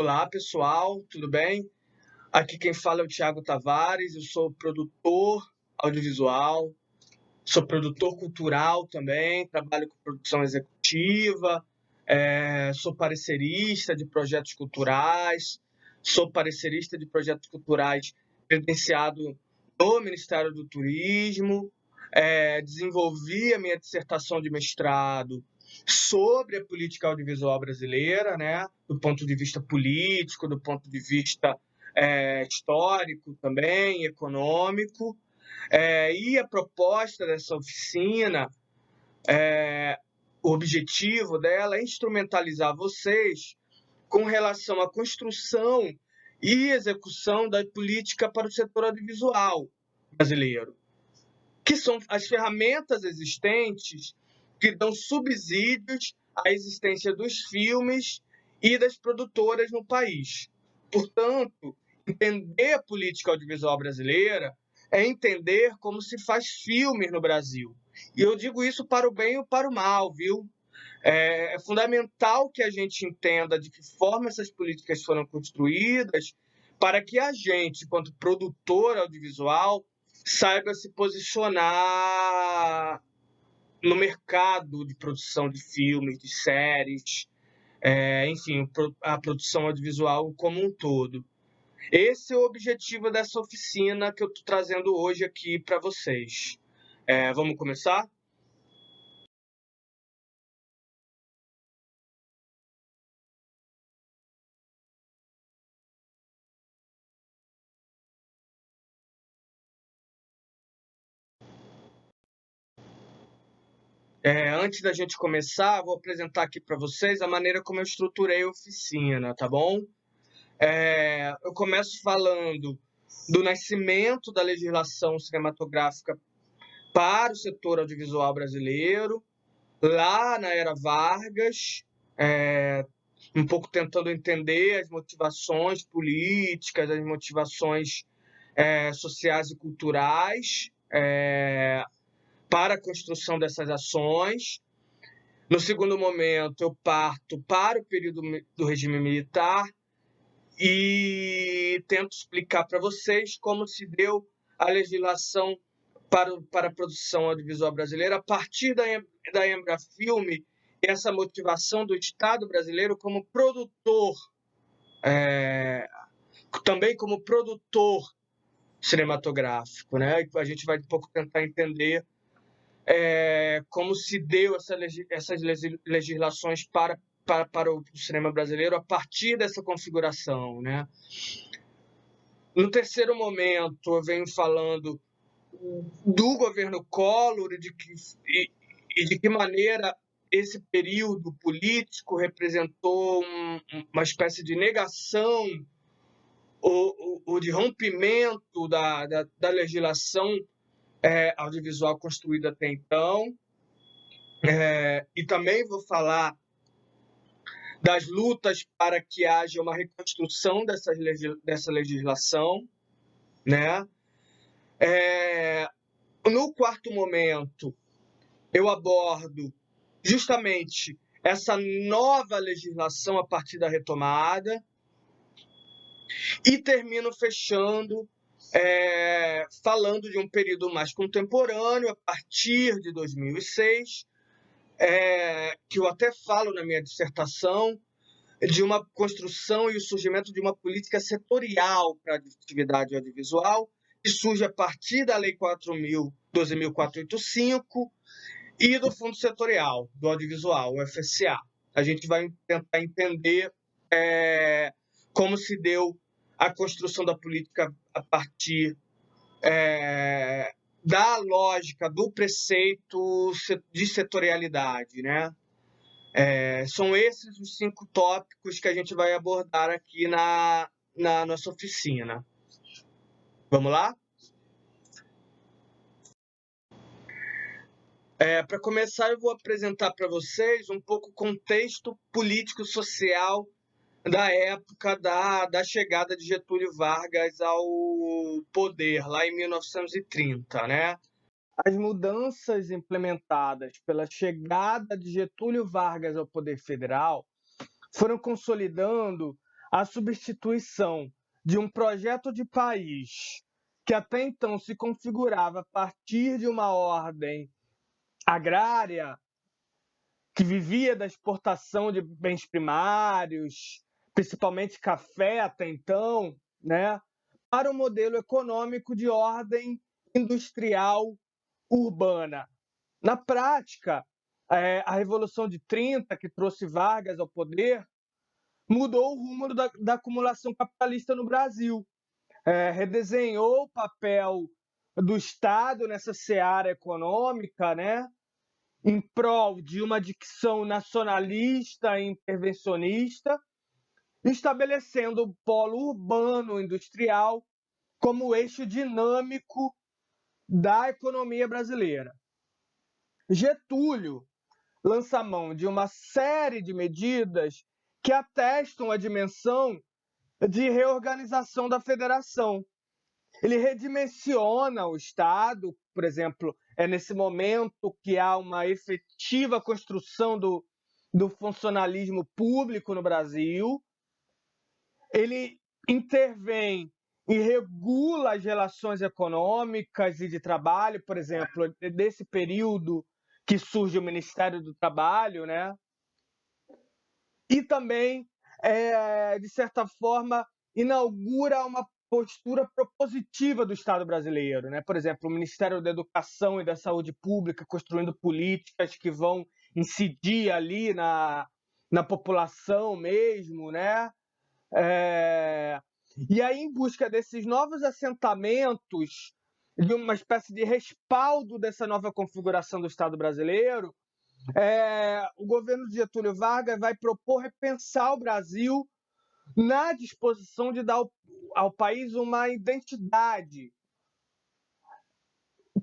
Olá, pessoal, tudo bem? Aqui quem fala é o Thiago Tavares, eu sou produtor audiovisual, sou produtor cultural também, trabalho com produção executiva, sou parecerista de projetos culturais, sou parecerista de projetos culturais credenciado no Ministério do Turismo, desenvolvi a minha dissertação de mestrado sobre a política audiovisual brasileira, né, do ponto de vista político, do ponto de vista histórico também, econômico. E a proposta dessa oficina, o objetivo dela é instrumentalizar vocês com relação à construção e execução da política para o setor audiovisual brasileiro, que são as ferramentas existentes que dão subsídios à existência dos filmes e das produtoras no país. Portanto, entender a política audiovisual brasileira é entender como se faz filmes no Brasil. E eu digo isso para o bem ou para o mal, viu? É fundamental que a gente entenda de que forma essas políticas foram construídas para que a gente, enquanto produtor audiovisual, saiba se posicionar no mercado de produção de filmes, de séries, enfim, a produção audiovisual como um todo. Esse é o objetivo dessa oficina que eu estou trazendo hoje aqui para vocês. Vamos começar? Antes da gente começar, vou apresentar aqui para vocês a maneira como eu estruturei a oficina, tá bom? Eu começo falando do nascimento da legislação cinematográfica para o setor audiovisual brasileiro, lá na era Vargas, um pouco tentando entender as motivações políticas, as motivações sociais e culturais para a construção dessas ações. No segundo momento, eu parto para o período do regime militar e tento explicar para vocês como se deu a legislação para a produção audiovisual brasileira a partir da Embrafilme e essa motivação do Estado brasileiro como produtor, também como produtor cinematográfico, né? A gente vai um pouco tentar entender como se deu essas legislações para o cinema brasileiro a partir dessa configuração, né? No terceiro momento, eu venho falando do governo Collor e de que maneira esse período político representou uma espécie de negação ou de rompimento da legislação audiovisual construída até então. E também vou falar das lutas para que haja uma reconstrução dessa legislação, né? No quarto momento, eu abordo justamente essa nova legislação a partir da retomada e termino fechando falando de um período mais contemporâneo, a partir de 2006, que eu até falo na minha dissertação, de uma construção e o surgimento de uma política setorial para a atividade audiovisual, que surge a partir da Lei 12.485 e do Fundo Setorial do Audiovisual, o FSA. A gente vai tentar entender como se deu a construção da política a partir da lógica do preceito de setorialidade, né? São esses os 5 tópicos que a gente vai abordar aqui na nossa oficina. Vamos lá? Para começar, eu vou apresentar para vocês um pouco o contexto político-social da época da chegada de Getúlio Vargas ao poder, lá em 1930, né? As mudanças implementadas pela chegada de Getúlio Vargas ao poder federal foram consolidando a substituição de um projeto de país que até então se configurava a partir de uma ordem agrária, que vivia da exportação de bens primários, principalmente café até então, né, para um modelo econômico de ordem industrial urbana. Na prática, a Revolução de 30, que trouxe Vargas ao poder, mudou o rumo da acumulação capitalista no Brasil, redesenhou o papel do Estado nessa seara econômica, né, em prol de uma dicção nacionalista e intervencionista, estabelecendo o polo urbano industrial como eixo dinâmico da economia brasileira. Getúlio lança mão de uma série de medidas que atestam a dimensão de reorganização da federação. Ele redimensiona o Estado, por exemplo, é nesse momento que há uma efetiva construção do funcionalismo público no Brasil. Ele intervém e regula as relações econômicas e de trabalho, por exemplo, desse período que surge o Ministério do Trabalho, né? E também, de certa forma, inaugura uma postura propositiva do Estado brasileiro, né? Por exemplo, o Ministério da Educação e da Saúde Pública construindo políticas que vão incidir ali na população mesmo, né? E aí, em busca desses novos assentamentos, de uma espécie de respaldo dessa nova configuração do Estado brasileiro, o governo de Getúlio Vargas vai propor repensar o Brasil na disposição de dar ao país uma identidade.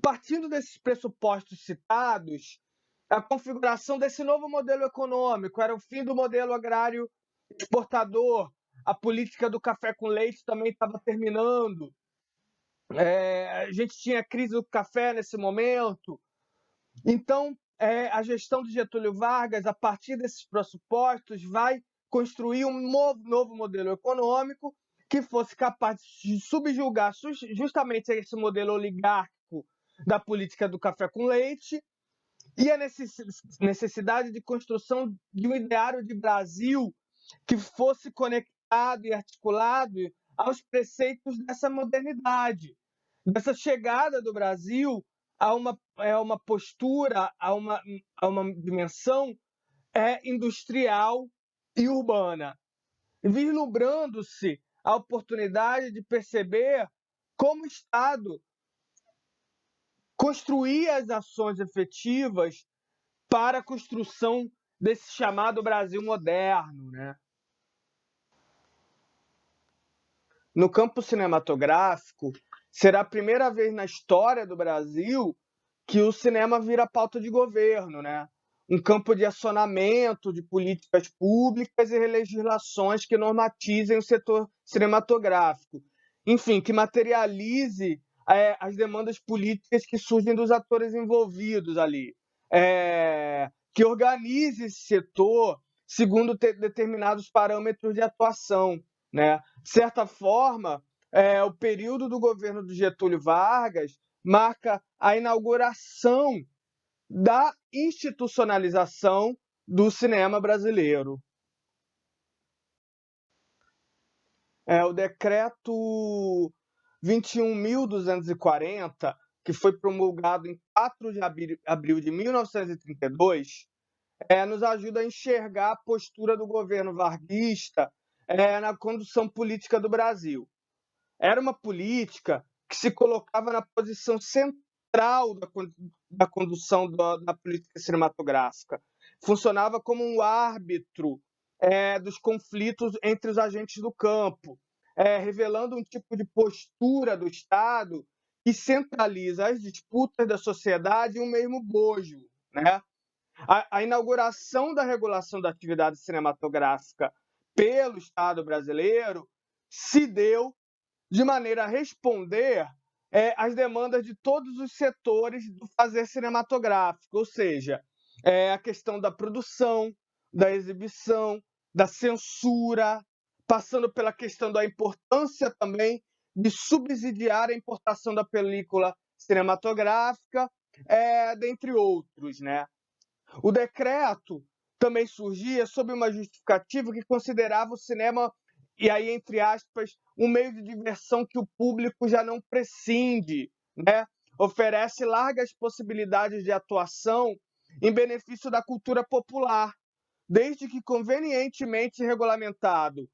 Partindo desses pressupostos citados, a configuração desse novo modelo econômico era o fim do modelo agrário exportador, a política do café com leite também estava terminando, a gente tinha a crise do café nesse momento. Então, a gestão de Getúlio Vargas, a partir desses pressupostos, vai construir um novo modelo econômico que fosse capaz de subjugar justamente esse modelo oligárquico da política do café com leite e a necessidade de construção de um ideário de Brasil que fosse conectado e articulado aos preceitos dessa modernidade, dessa chegada do Brasil a uma postura, a uma dimensão industrial e urbana, vislumbrando-se a oportunidade de perceber como o Estado construía as ações efetivas para a construção desse chamado Brasil moderno, né? No campo cinematográfico, será a primeira vez na história do Brasil que o cinema vira pauta de governo, né? Um campo de acionamento de políticas públicas e legislações que normatizem o setor cinematográfico. Enfim, que materialize as demandas políticas que surgem dos atores envolvidos ali. Que organize esse setor segundo determinados parâmetros de atuação, né? De certa forma, o período do governo de Getúlio Vargas marca a inauguração da institucionalização do cinema brasileiro. O decreto 21.240, que foi promulgado em 4 de abril de 1932, nos ajuda a enxergar a postura do governo varguista na condução política do Brasil. Era uma política que se colocava na posição central da condução da política cinematográfica. Funcionava como um árbitro dos conflitos entre os agentes do campo, revelando um tipo de postura do Estado que centraliza as disputas da sociedade em um mesmo bojo, né? A inauguração da regulação da atividade cinematográfica pelo Estado brasileiro se deu de maneira a responder às demandas de todos os setores do fazer cinematográfico, ou seja, a questão da produção, da exibição, da censura, passando pela questão da importância também de subsidiar a importação da película cinematográfica, dentre outros, né? O decreto também surgia sob uma justificativa que considerava o cinema, e aí entre aspas, um meio de diversão que o público já não prescinde, né? Oferece largas possibilidades de atuação em benefício da cultura popular, desde que convenientemente regulamentado.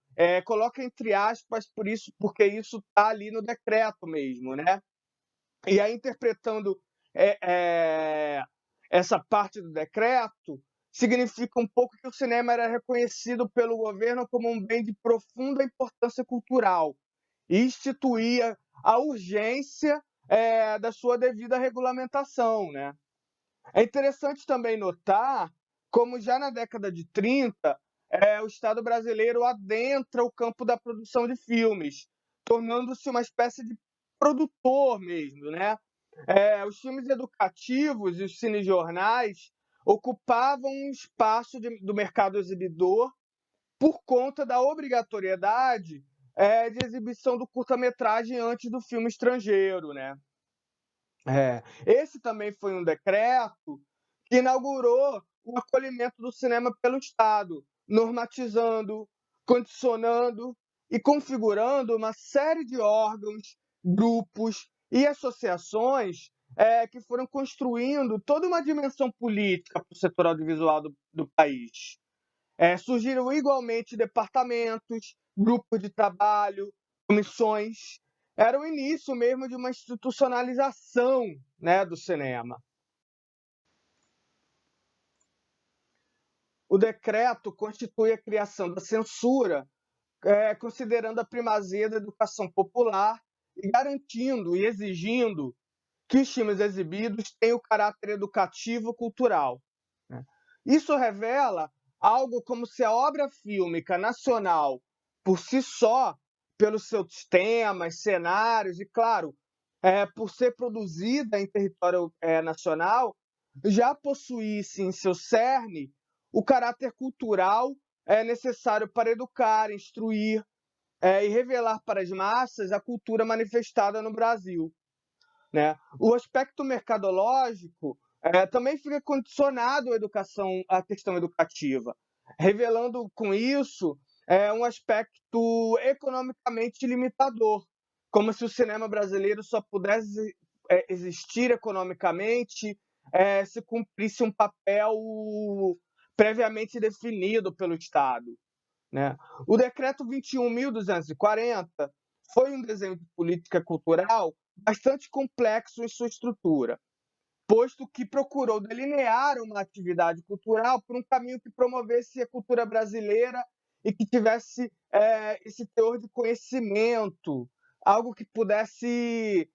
Coloca entre aspas por isso, porque isso está ali no decreto mesmo, né? E aí, interpretando é, é, essa parte do decreto, significa um pouco que o cinema era reconhecido pelo governo como um bem de profunda importância cultural e instituía a urgência da sua devida regulamentação, né? É interessante também notar como já na década de 30, o Estado brasileiro adentra o campo da produção de filmes, tornando-se uma espécie de produtor mesmo, né? Os filmes educativos e os cinejornais ocupavam um espaço do mercado exibidor por conta da obrigatoriedade de exibição do curta-metragem antes do filme estrangeiro, né? Esse também foi um decreto que inaugurou o acolhimento do cinema pelo Estado, normatizando, condicionando e configurando uma série de órgãos, grupos e associações que foram construindo toda uma dimensão política para o setor audiovisual do país. Surgiram igualmente departamentos, grupos de trabalho, comissões. Era o início mesmo de uma institucionalização, né, do cinema. O decreto constitui a criação da censura, considerando a primazia da educação popular e garantindo e exigindo que os filmes exibidos tenham caráter educativo cultural, né? Isso revela algo como se a obra fílmica nacional, por si só, pelos seus temas, cenários e, claro, por ser produzida em território nacional, já possuísse em seu cerne o caráter cultural necessário para educar, instruir e revelar para as massas a cultura manifestada no Brasil, né? O aspecto mercadológico também fica condicionado à questão educativa, revelando com isso um aspecto economicamente limitador, como se o cinema brasileiro só pudesse existir economicamente se cumprisse um papel previamente definido pelo Estado, né? O decreto 21.240 foi um desenho de política cultural bastante complexo em sua estrutura, posto que procurou delinear uma atividade cultural por um caminho que promovesse a cultura brasileira e que tivesse esse teor de conhecimento, algo que pudesse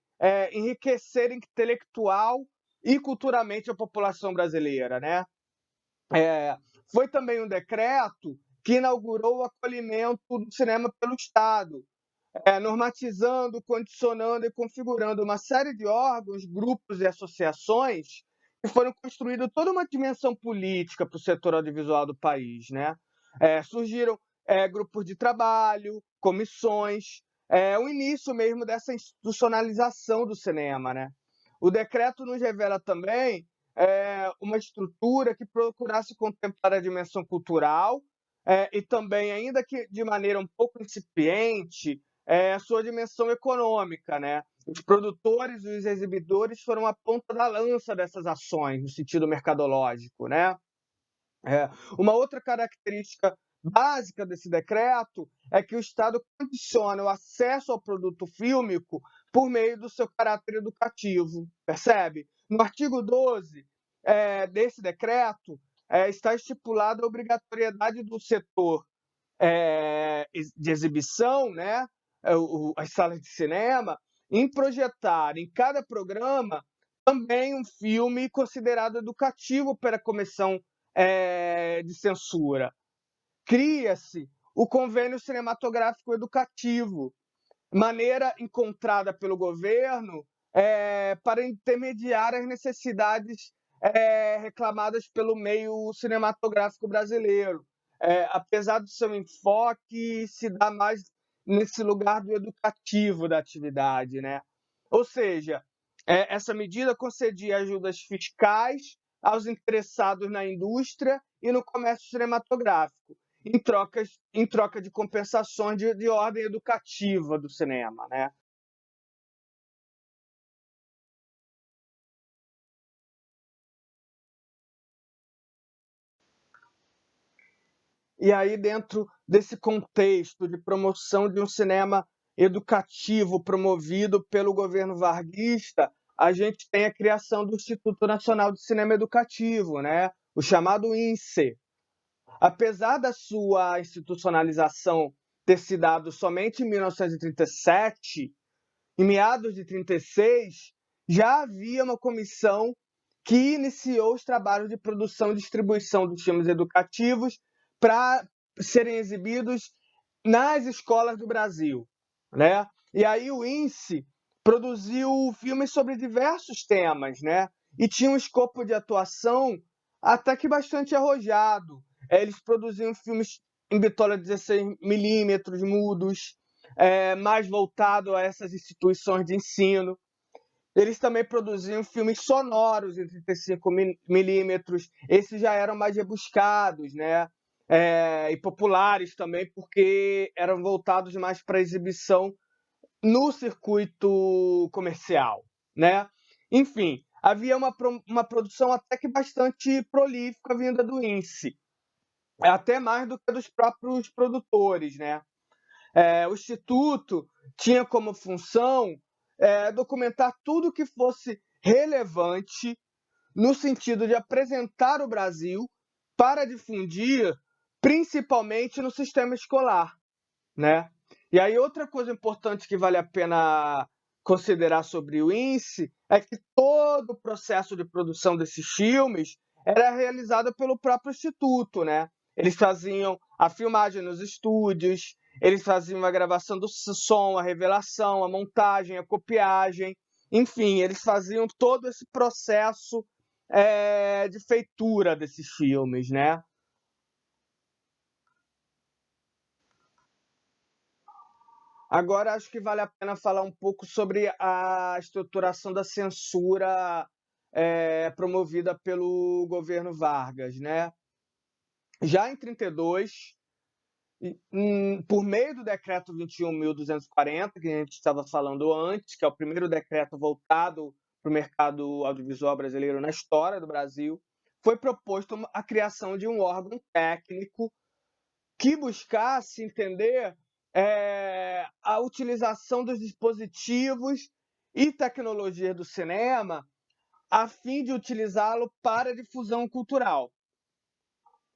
enriquecer intelectual e culturalmente a população brasileira, né? Foi também um decreto que inaugurou o acolhimento do cinema pelo Estado, normatizando, condicionando e configurando uma série de órgãos, grupos e associações que foram construindo toda uma dimensão política para o setor audiovisual do país, né? Surgiram grupos de trabalho, comissões, o início mesmo dessa institucionalização do cinema, né? O decreto nos revela também uma estrutura que procurasse contemplar a dimensão cultural e também, ainda que de maneira um pouco incipiente, a sua dimensão econômica, né? Os produtores e os exibidores foram a ponta da lança dessas ações, no sentido mercadológico, né? Uma outra característica básica desse decreto é que o Estado condiciona o acesso ao produto fílmico por meio do seu caráter educativo, percebe? No artigo 12 desse decreto está estipulada a obrigatoriedade do setor de exibição, né, as salas de cinema, em projetar em cada programa também um filme considerado educativo pela comissão de censura. Cria-se o convênio cinematográfico educativo, maneira encontrada pelo governo para intermediar as necessidades reclamadas pelo meio cinematográfico brasileiro, apesar do seu enfoque se dar mais nesse lugar do educativo da atividade, né? Ou seja, essa medida concedia ajudas fiscais aos interessados na indústria e no comércio cinematográfico, em troca de compensações de ordem educativa do cinema, né? E aí, dentro desse contexto de promoção de um cinema educativo promovido pelo governo varguista, a gente tem a criação do Instituto Nacional de Cinema Educativo, né? O chamado INSE. Apesar da sua institucionalização ter se dado somente em 1937, em meados de 36, já havia uma comissão que iniciou os trabalhos de produção e distribuição dos filmes educativos para serem exibidos nas escolas do Brasil, né? E aí o INSE produziu filmes sobre diversos temas, né? E tinha um escopo de atuação até que bastante arrojado. Eles produziam filmes em bitola 16mm, mudos, mais voltado a essas instituições de ensino. Eles também produziam filmes sonoros em 35mm. Esses já eram mais rebuscados, né? E populares também, porque eram voltados mais para exibição no circuito comercial, né? Enfim, havia uma produção até que bastante prolífica vinda do INSE, até mais do que dos próprios produtores, né? O Instituto tinha como função documentar tudo que fosse relevante no sentido de apresentar o Brasil para difundir, principalmente no sistema escolar, né? E aí outra coisa importante que vale a pena considerar sobre o INSE é que todo o processo de produção desses filmes era realizado pelo próprio Instituto, né? Eles faziam a filmagem nos estúdios, eles faziam a gravação do som, a revelação, a montagem, a copiagem, enfim, eles faziam todo esse processo de feitura desses filmes, né? Agora acho que vale a pena falar um pouco sobre a estruturação da censura promovida pelo governo Vargas, né? Já em 32, por meio do decreto 21.240, que a gente estava falando antes, que é o primeiro decreto voltado para o mercado audiovisual brasileiro na história do Brasil, foi proposto a criação de um órgão técnico que buscasse entender a utilização dos dispositivos e tecnologias do cinema a fim de utilizá-lo para difusão cultural.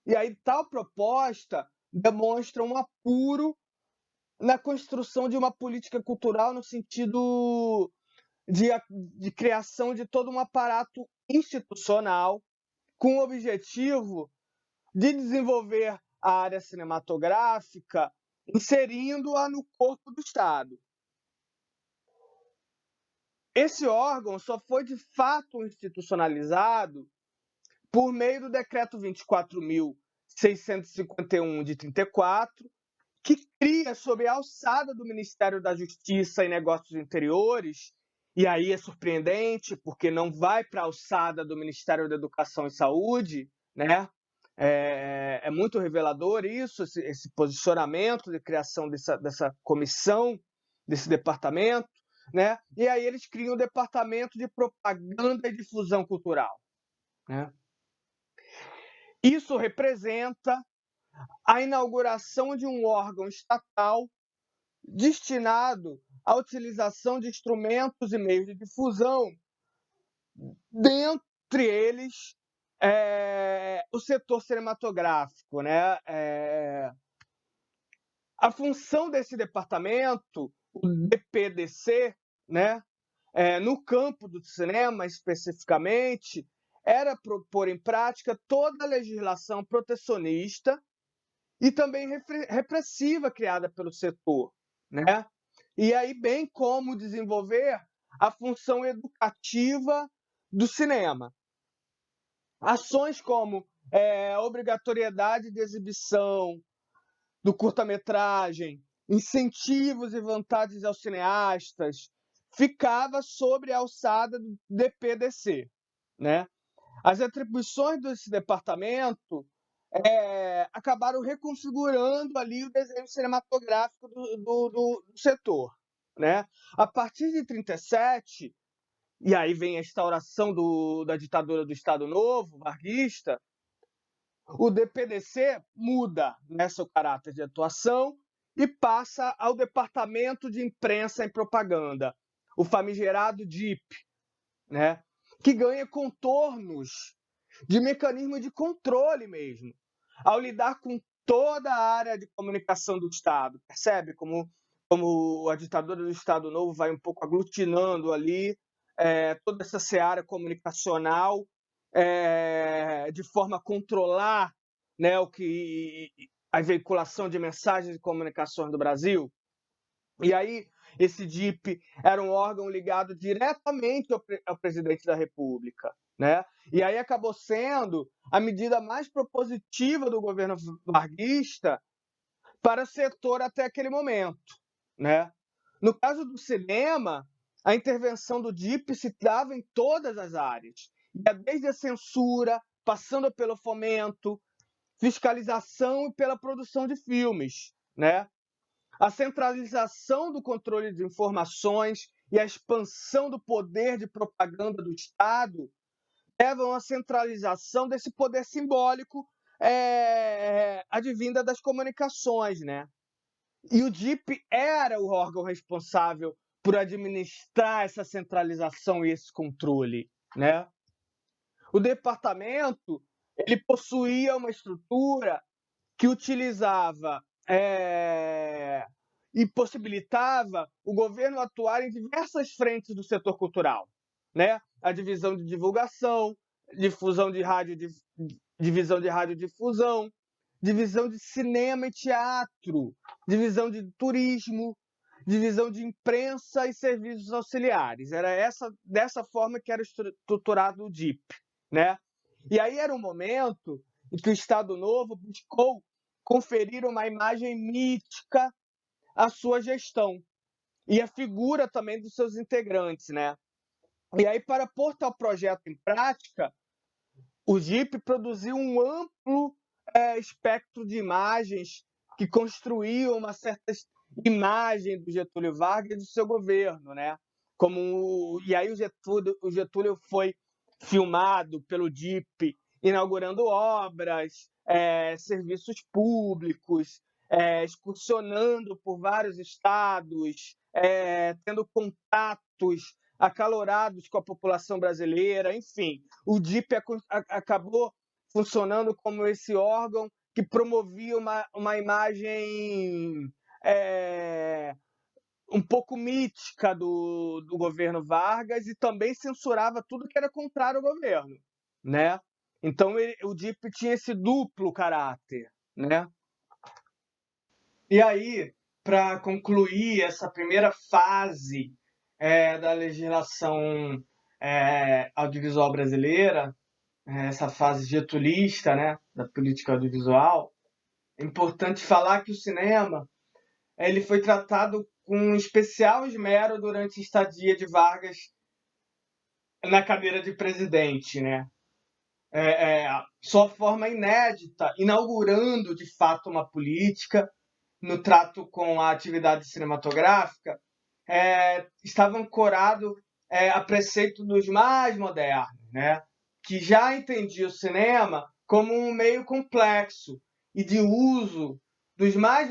E aí tal proposta demonstra um apuro na construção de uma política cultural no sentido de criação de todo um aparato institucional com o objetivo de desenvolver a área cinematográfica, inserindo-a no corpo do Estado. Esse órgão só foi de fato institucionalizado por meio do Decreto 24.651 de 34, que cria, sob a alçada do Ministério da Justiça e Negócios Interiores, e aí é surpreendente, porque não vai para a alçada do Ministério da Educação e Saúde, né? É muito revelador isso, esse posicionamento de criação dessa comissão, desse departamento, né? E aí eles criam o Departamento de Propaganda e Difusão Cultural, né? Isso representa a inauguração de um órgão estatal destinado à utilização de instrumentos e meios de difusão, dentre eles o setor cinematográfico, né? A função desse departamento, o DPDC, né? No campo do cinema especificamente, era pôr em prática toda a legislação protecionista e também repressiva criada pelo setor, né? E aí, bem como desenvolver a função educativa do cinema. Ações como obrigatoriedade de exibição do curta-metragem, incentivos e vantagens aos cineastas, ficava sobre a alçada do DPDC, né? As atribuições desse departamento acabaram reconfigurando ali o desenho cinematográfico do setor, né? A partir de 1937, e aí vem a instauração da ditadura do Estado Novo, varguista, o DPDC muda, né, seu caráter de atuação e passa ao Departamento de Imprensa e Propaganda, o famigerado DIP, né, que ganha contornos de mecanismo de controle mesmo, ao lidar com toda a área de comunicação do Estado. Percebe como a ditadura do Estado Novo vai um pouco aglutinando ali toda essa seara comunicacional de forma a controlar, né, a veiculação de mensagens e comunicações do Brasil. E aí, esse DIP era um órgão ligado diretamente ao presidente da República, né? E aí acabou sendo a medida mais propositiva do governo varguista para o setor até aquele momento, né? No caso do cinema, a intervenção do DIP se dava em todas as áreas, desde a censura, passando pelo fomento, fiscalização e pela produção de filmes, né? A centralização do controle de informações e a expansão do poder de propaganda do Estado levam à centralização desse poder simbólico advinda das comunicações, né? E o DIP era o órgão responsável por administrar essa centralização e esse controle, né? O departamento ele possuía uma estrutura que utilizava e possibilitava o governo atuar em diversas frentes do setor cultural, né? A divisão de divulgação, divisão de radiodifusão, divisão de cinema e teatro, divisão de turismo, divisão de imprensa e serviços auxiliares. Era dessa forma que era estruturado o DIP, né? E aí era um momento em que o Estado Novo buscou conferir uma imagem mítica à sua gestão e à figura também dos seus integrantes, né? E aí, para pôr tal projeto em prática, o DIP produziu um amplo espectro de imagens que construíam uma certa imagem do Getúlio Vargas e do seu governo, né? E aí o Getúlio foi filmado pelo DIP inaugurando obras, serviços públicos, excursionando por vários estados, tendo contatos acalorados com a população brasileira, enfim. O DIP acabou funcionando como esse órgão que promovia uma imagem um pouco mítica do governo Vargas e também censurava tudo que era contrário ao governo, né? Então o DIP tinha esse duplo caráter, né? E aí, para concluir essa primeira fase da legislação audiovisual brasileira, essa fase getulista, né, da política audiovisual, é importante falar que o cinema ele foi tratado com especial esmero durante a estadia de Vargas na cadeira de presidente, né? Sua forma inédita, inaugurando de fato uma política no trato com a atividade cinematográfica, estava ancorado a preceito dos mais modernos, né? Que já entendia o cinema como um meio complexo e de uso das mais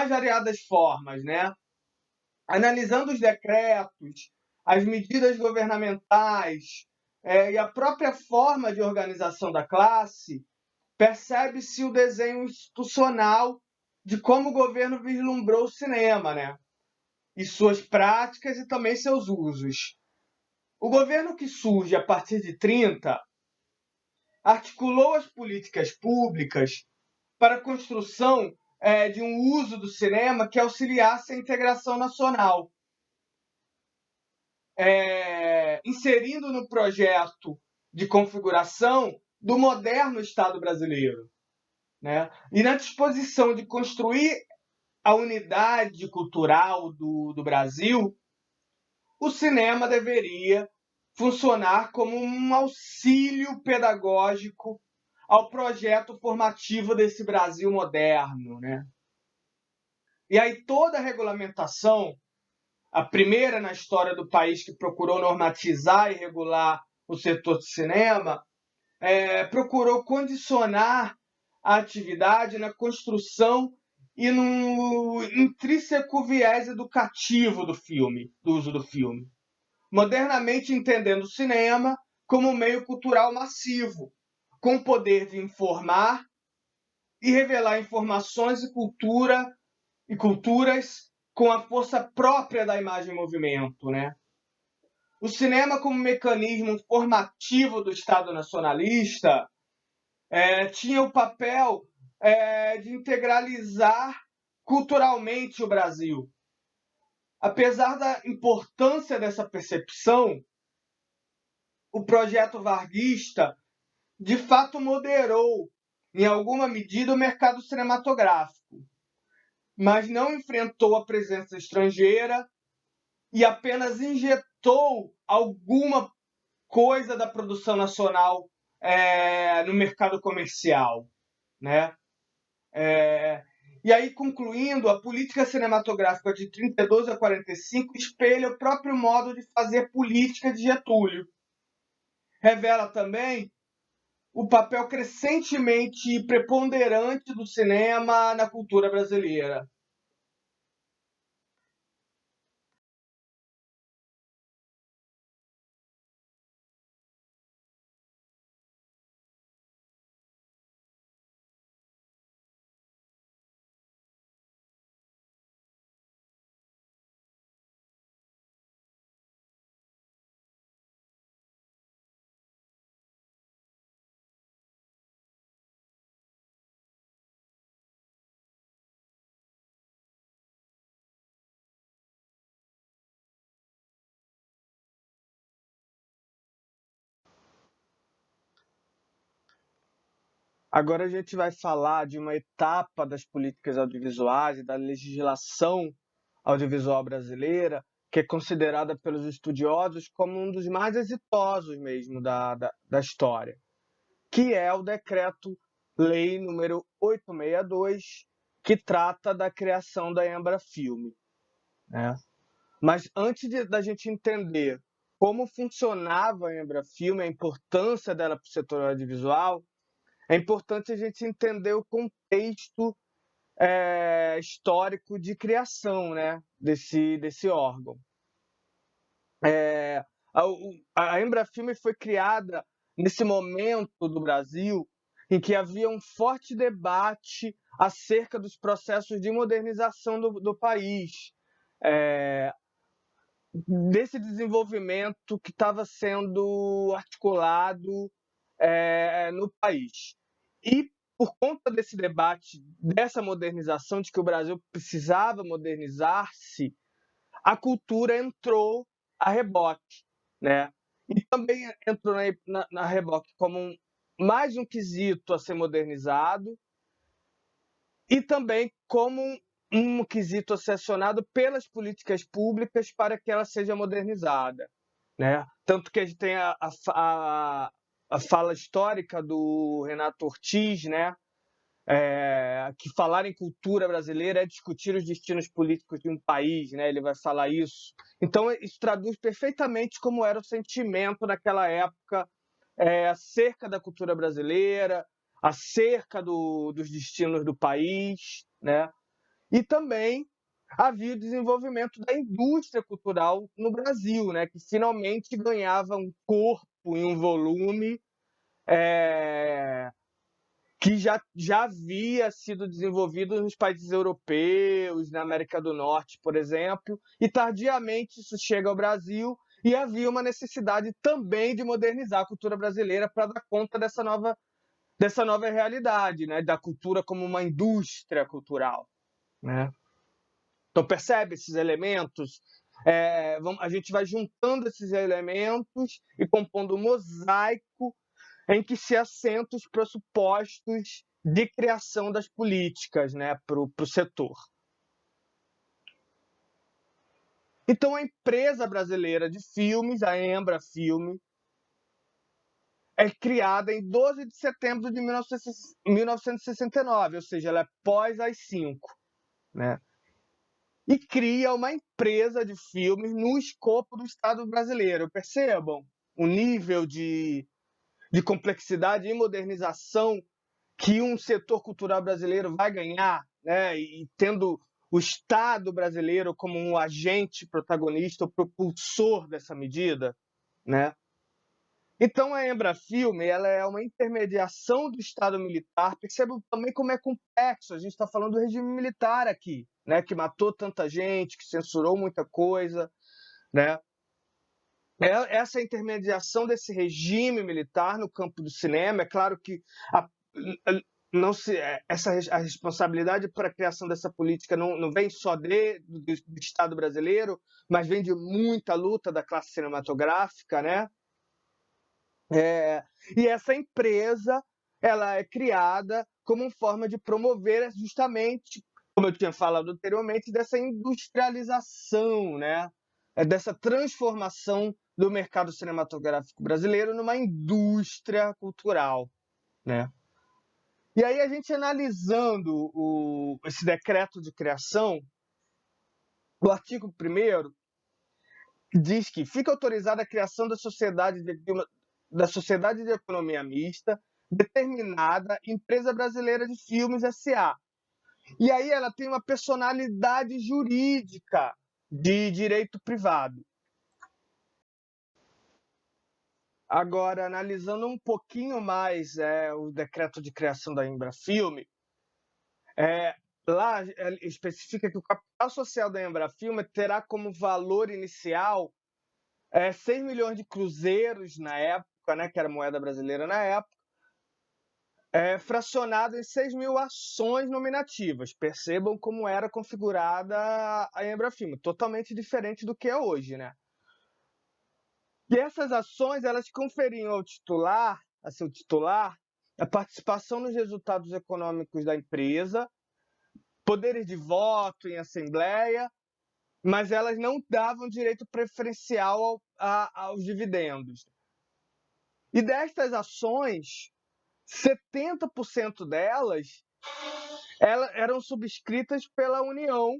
variadas formas, né? Analisando os decretos, as medidas governamentais e a própria forma de organização da classe, percebe-se o desenho institucional de como o governo vislumbrou o cinema, né? E suas práticas e também seus usos. O governo que surge a partir de 30 articulou as políticas públicas para a construção de um uso do cinema que auxiliasse a integração nacional, inserindo no projeto de configuração do moderno Estado brasileiro, né? E na disposição de construir a unidade cultural do Brasil, o cinema deveria funcionar como um auxílio pedagógico ao projeto formativo desse Brasil moderno, né? E aí toda a regulamentação, a primeira na história do país que procurou normatizar e regular o setor de cinema, procurou condicionar a atividade na construção e no intrínseco viés educativo do filme, do uso do filme, modernamente entendendo o cinema como um meio cultural massivo, com o poder de informar e revelar informações e culturas com a força própria da imagem em movimento, né? O cinema como mecanismo formativo do Estado nacionalista tinha o papel de integralizar culturalmente o Brasil. Apesar da importância dessa percepção, o projeto varguista de fato moderou, em alguma medida, o mercado cinematográfico, mas não enfrentou a presença estrangeira e apenas injetou alguma coisa da produção nacional no mercado comercial, né? E aí, concluindo, a política cinematográfica de 32 a 45 espelha o próprio modo de fazer política de Getúlio. Revela também o papel crescentemente preponderante do cinema na cultura brasileira. Agora a gente vai falar de uma etapa das políticas audiovisuais e da legislação audiovisual brasileira, que é considerada pelos estudiosos como um dos mais exitosos mesmo da história, que é o Decreto-Lei número 862, que trata da criação da Embrafilme, né? Mas antes da gente entender como funcionava a Embrafilme, a importância dela para o setor audiovisual, é importante a gente entender o contexto histórico de criação, né, desse órgão. A Embrafilme foi criada nesse momento do Brasil em que havia um forte debate acerca dos processos de modernização do país, desse desenvolvimento que estava sendo articulado no país. E por conta desse debate, dessa modernização, de que o Brasil precisava modernizar-se, a cultura entrou a reboque, né? E também entrou na reboque como mais um quesito a ser modernizado e também como um quesito a ser acionado pelas políticas públicas para que ela seja modernizada, né? Tanto que a gente tem a fala histórica do Renato Ortiz, né? Que falar em cultura brasileira é discutir os destinos políticos de um país, né? Ele vai falar isso. Então, isso traduz perfeitamente como era o sentimento naquela época acerca da cultura brasileira, acerca dos destinos do país, né? E também havia o desenvolvimento da indústria cultural no Brasil, né? Que finalmente ganhava um corpo e um volume que já havia sido desenvolvido nos países europeus, na América do Norte, por exemplo, e tardiamente isso chega ao Brasil e havia uma necessidade também de modernizar a cultura brasileira para dar conta dessa nova realidade, né, da cultura como uma indústria cultural, né? Então percebe esses elementos A gente vai juntando esses elementos e compondo um mosaico em que se assentam os pressupostos de criação das políticas, né, para o setor. Então, a empresa brasileira de filmes, a Embrafilme, é criada em 12 de setembro de 1969, ou seja, ela é pós AI-5, né? E cria uma empresa de filmes no escopo do Estado brasileiro. Percebam o nível de complexidade e modernização que um setor cultural brasileiro vai ganhar, né? E tendo o Estado brasileiro como um agente protagonista, o propulsor dessa medida, né? Então, a Embrafilme, ela é uma intermediação do Estado militar. Percebam também como é complexo. A gente está falando do regime militar aqui, né? Que matou tanta gente, que censurou muita coisa, né? Essa intermediação desse regime militar no campo do cinema, é claro que a, não se, a responsabilidade para a criação dessa política não vem só do Estado brasileiro, mas vem de muita luta da classe cinematográfica, né? E essa empresa, ela é criada como forma de promover justamente, como eu tinha falado anteriormente, dessa industrialização, né? Dessa transformação do mercado cinematográfico brasileiro numa indústria cultural, né? E aí a gente analisando esse decreto de criação, o artigo 1º diz que fica autorizada a criação da Sociedade de Economia Mista, determinada Empresa Brasileira de Filmes S.A. E aí ela tem uma personalidade jurídica de direito privado. Agora, analisando um pouquinho mais o decreto de criação da Embrafilme, lá especifica que o capital social da Embrafilme terá como valor inicial 6 milhões de cruzeiros na época, né, que era moeda brasileira na época, fracionado em 6 mil ações nominativas. Percebam como era configurada a Embrafilme, totalmente diferente do que é hoje, né? E essas ações, elas conferiam ao titular, a seu titular, a participação nos resultados econômicos da empresa, poderes de voto em assembleia, mas elas não davam direito preferencial aos dividendos. E destas ações, 70% delas eram subscritas pela União,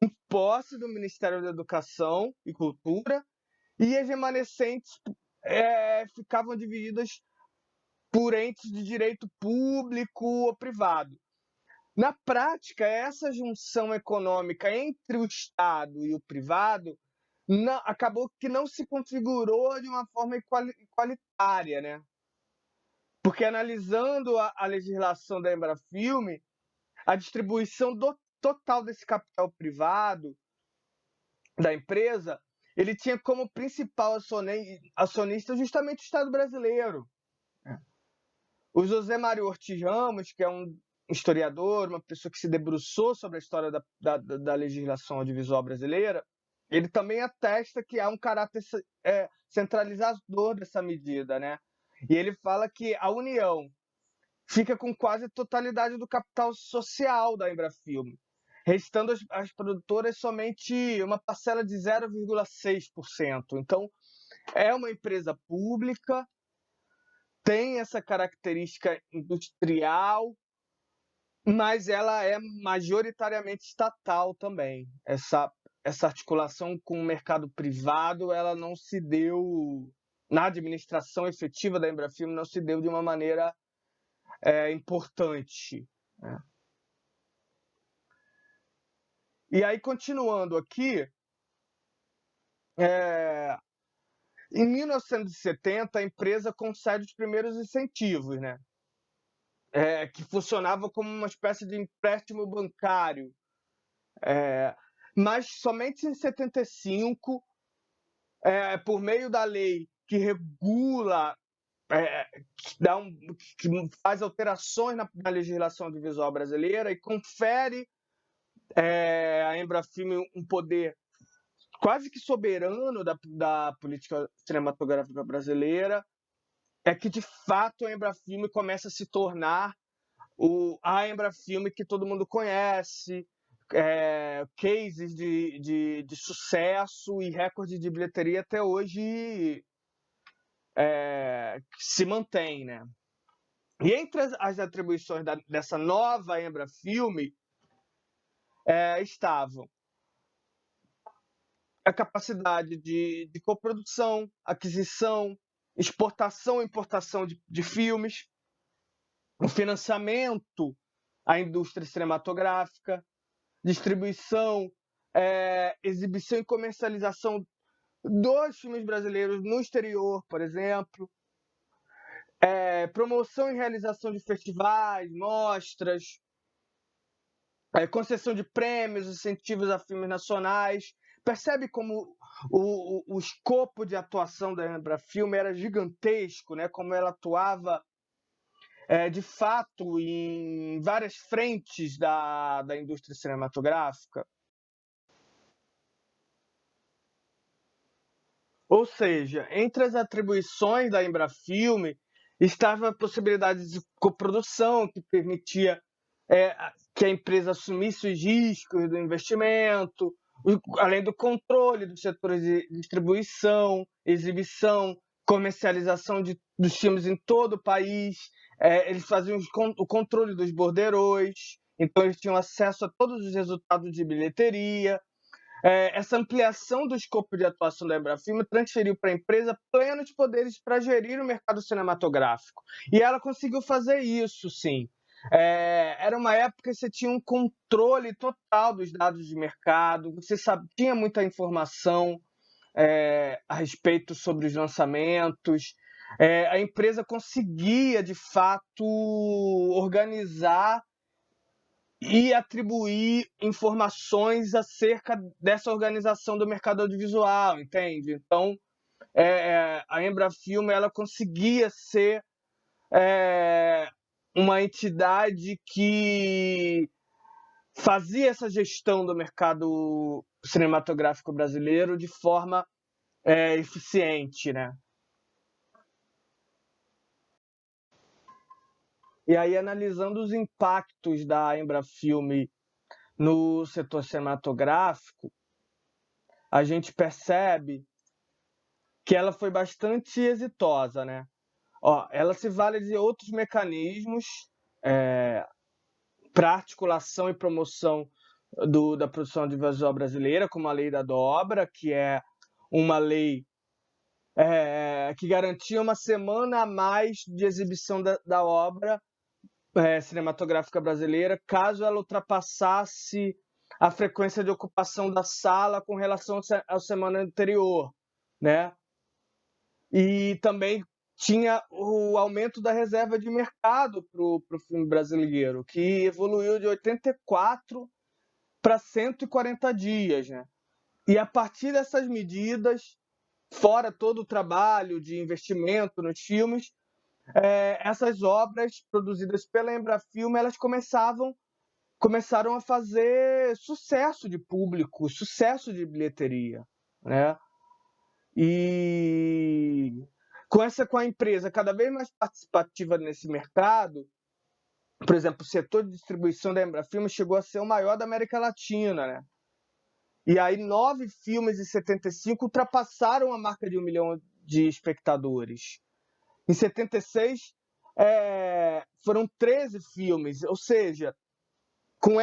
em posse do Ministério da Educação e Cultura, e as remanescentes ficavam divididas por entes de direito público ou privado. Na prática, essa junção econômica entre o Estado e o privado acabou que não se configurou de uma forma igualitária, né? Porque analisando a legislação da Embrafilme, a distribuição total desse capital privado da empresa, ele tinha como principal acionista justamente o Estado brasileiro. O José Mário Ortiz Ramos, que é um historiador, uma pessoa que se debruçou sobre a história da legislação audiovisual brasileira, ele também atesta que há um caráter centralizador dessa medida, né? E ele fala que a União fica com quase a totalidade do capital social da Embrafilme, restando às produtoras somente uma parcela de 0,6%. Então, é uma empresa pública, tem essa característica industrial, mas ela é majoritariamente estatal também. Essa articulação com o mercado privado, ela não se deu, na administração efetiva da Embrafilme, não se deu de uma maneira importante, né? E aí, continuando aqui, em 1970, a empresa concede os primeiros incentivos, né? Que funcionava como uma espécie de empréstimo bancário. Mas somente em 75, por meio da lei que regula, que faz alterações na legislação audiovisual brasileira e confere à Embrafilme um poder quase que soberano da política cinematográfica brasileira, é que, de fato, a Embrafilme começa a se tornar a Embrafilme que todo mundo conhece, cases de sucesso e recorde de bilheteria até hoje se mantém, né? E entre as atribuições dessa nova Embrafilme estavam a capacidade de coprodução, aquisição, exportação e importação de filmes, o financiamento à indústria cinematográfica, distribuição, exibição e comercialização dos filmes brasileiros no exterior, por exemplo, promoção e realização de festivais, mostras, concessão de prêmios, incentivos a filmes nacionais. Percebe como o escopo de atuação da Embrafilme era gigantesco, né? Como ela atuava de fato em várias frentes da indústria cinematográfica. Ou seja, entre as atribuições da Embrafilme estava a possibilidade de coprodução, que permitia que a empresa assumisse os riscos do investimento, além do controle dos setores de distribuição, exibição, comercialização dos filmes em todo o país. Eles faziam o controle dos borderôs, então eles tinham acesso a todos os resultados de bilheteria. Essa ampliação do escopo de atuação da Embrafilme transferiu para a empresa plenos poderes para gerir o mercado cinematográfico. E ela conseguiu fazer isso, sim. Era uma época que você tinha um controle total dos dados de mercado, você tinha muita informação a respeito sobre os lançamentos. A empresa conseguia, de fato, organizar e atribuir informações acerca dessa organização do mercado audiovisual, entende? Então, a Embrafilme ela conseguia ser uma entidade que fazia essa gestão do mercado cinematográfico brasileiro de forma eficiente, né? E aí, analisando os impactos da Embrafilme no setor cinematográfico, a gente percebe que ela foi bastante exitosa, né? Ela se vale de outros mecanismos para articulação e promoção da produção audiovisual brasileira, como a Lei da Dobra, que é uma lei que garantia uma semana a mais de exibição da obra cinematográfica brasileira, caso ela ultrapassasse a frequência de ocupação da sala com relação à semana anterior, né? E também tinha o aumento da reserva de mercado para o filme brasileiro, que evoluiu de 84 para 140 dias, né? E a partir dessas medidas, fora todo o trabalho de investimento nos filmes, essas obras produzidas pela Embrafilme, elas começaram a fazer sucesso de público, sucesso de bilheteria, né? E com a empresa cada vez mais participativa nesse mercado, por exemplo, o setor de distribuição da Embrafilme chegou a ser o maior da América Latina, né? E aí 9 filmes em 75 ultrapassaram a marca de 1 milhão de espectadores. Em 76 foram 13 filmes, ou seja, com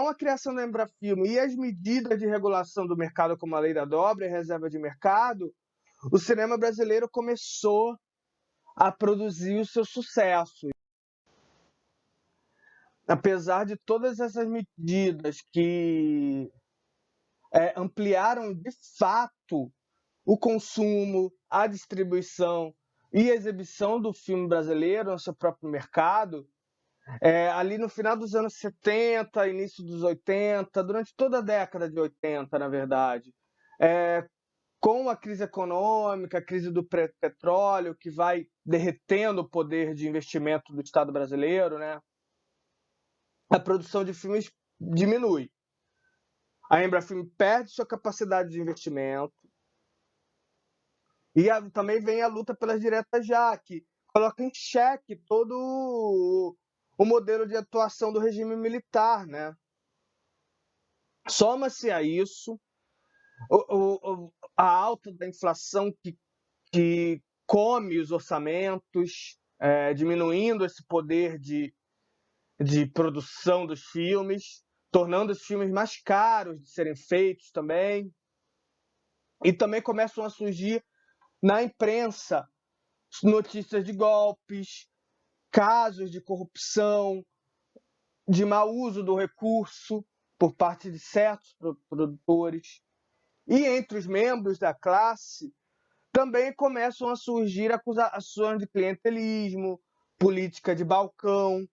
a criação da Embrafilme e as medidas de regulação do mercado, como a Lei da Dobra e a reserva de mercado, o cinema brasileiro começou a produzir o seu sucesso. Apesar de todas essas medidas que ampliaram de fato o consumo, a distribuição e a exibição do filme brasileiro no seu próprio mercado, ali no final dos anos 70, início dos 80, durante toda a década de 80, na verdade, com a crise econômica, a crise do petróleo, que vai derretendo o poder de investimento do Estado brasileiro, né? A produção de filmes diminui. A Embrafilme perde sua capacidade de investimento e também vem a luta pelas diretas já, que coloca em xeque todo o modelo de atuação do regime militar, né? Soma-se a isso a alta da inflação que come os orçamentos, diminuindo esse poder de produção dos filmes, tornando os filmes mais caros de serem feitos também. E também começam a surgir na imprensa notícias de golpes, casos de corrupção, de mau uso do recurso por parte de certos produtores. E entre os membros da classe também começam a surgir acusações de clientelismo, política de balcão,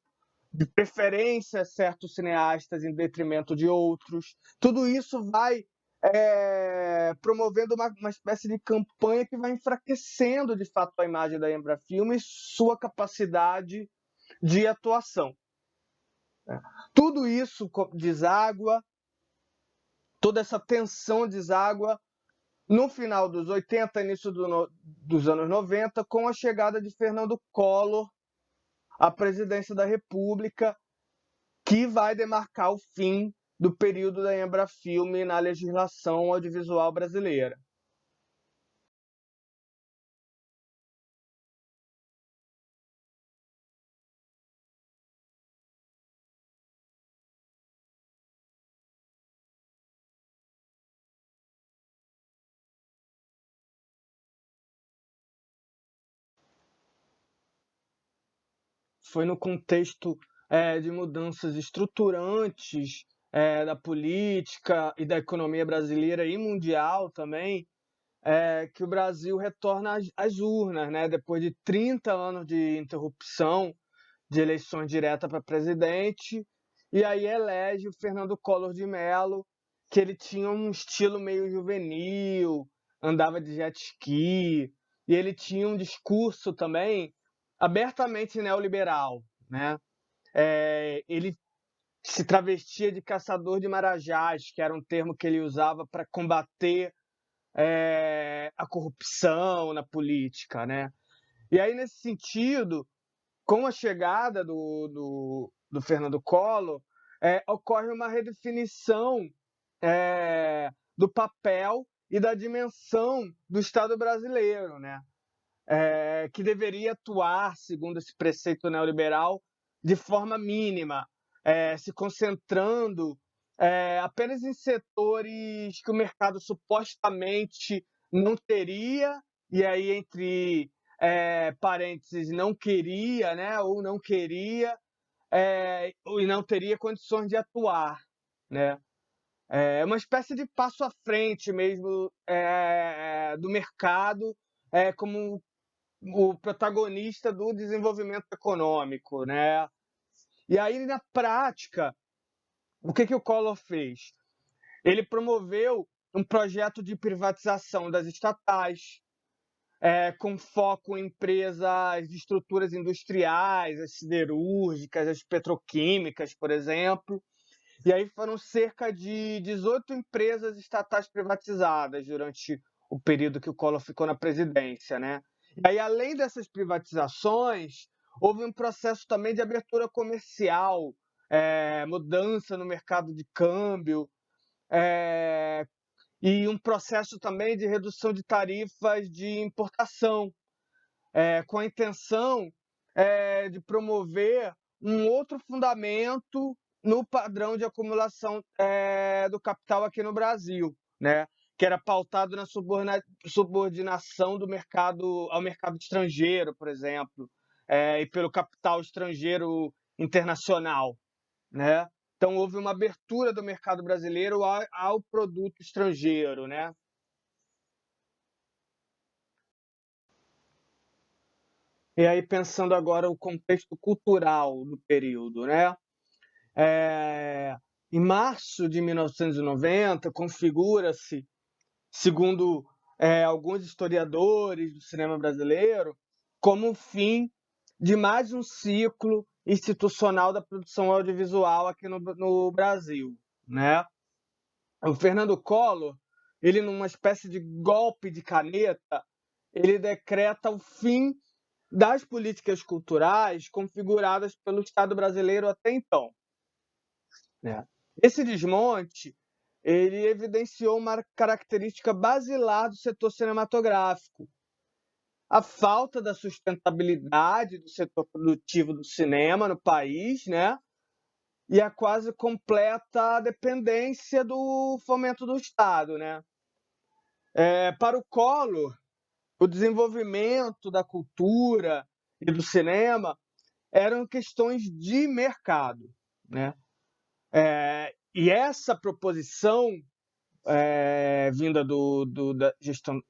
de preferência a certos cineastas em detrimento de outros. Tudo isso vai promovendo uma espécie de campanha que vai enfraquecendo, de fato, a imagem da Embrafilme e sua capacidade de atuação. Tudo isso deságua, toda essa tensão deságua no final dos 80, início dos anos 90, com a chegada de Fernando Collor à presidência da República, que vai demarcar o fim do período da Embrafilme na legislação audiovisual brasileira. Foi no contexto de mudanças estruturantes da política e da economia brasileira e mundial também, que o Brasil retorna às urnas, né? Depois de 30 anos de interrupção de eleições diretas para presidente, e aí elege o Fernando Collor de Mello, que ele tinha um estilo meio juvenil, andava de jet ski, e ele tinha um discurso também abertamente neoliberal, né? Ele se travestia de caçador de marajás, que era um termo que ele usava para combater a corrupção na política, né? E aí, nesse sentido, com a chegada do Fernando Collor, ocorre uma redefinição do papel e da dimensão do Estado brasileiro, né? Que deveria atuar, segundo esse preceito neoliberal, de forma mínima, se concentrando apenas em setores que o mercado supostamente não teria, e aí entre parênteses, não queria, né, ou não queria, e não teria condições de atuar, né? É uma espécie de passo à frente mesmo do mercado como o protagonista do desenvolvimento econômico, né? E aí, na prática, o que o Collor fez? Ele promoveu um projeto de privatização das estatais, com foco em empresas de estruturas industriais, as siderúrgicas, as petroquímicas, por exemplo. E aí foram cerca de 18 empresas estatais privatizadas durante o período que o Collor ficou na presidência, né? E aí, além dessas privatizações, houve um processo também de abertura comercial, mudança no mercado de câmbio, e um processo também de redução de tarifas de importação, com a intenção de promover um outro fundamento no padrão de acumulação do capital aqui no Brasil, né? Que era pautado na subordinação do mercado ao mercado estrangeiro, por exemplo, e pelo capital estrangeiro internacional, né? Então houve uma abertura do mercado brasileiro ao produto estrangeiro, né? E aí pensando agora o contexto cultural do período, né? É, em março de 1990, configura-se, segundo alguns historiadores do cinema brasileiro, como o fim de mais um ciclo institucional da produção audiovisual aqui no Brasil, né? O Fernando Collor, ele numa espécie de golpe de caneta, ele decreta o fim das políticas culturais configuradas pelo Estado brasileiro até então, né. Esse desmonte, ele evidenciou uma característica basilar do setor cinematográfico: a falta da sustentabilidade do setor produtivo do cinema no país, né, e a quase completa dependência do fomento do Estado, né. Para o Collor, o desenvolvimento da cultura e do cinema eram questões de mercado, né. E essa proposição, vinda da gestão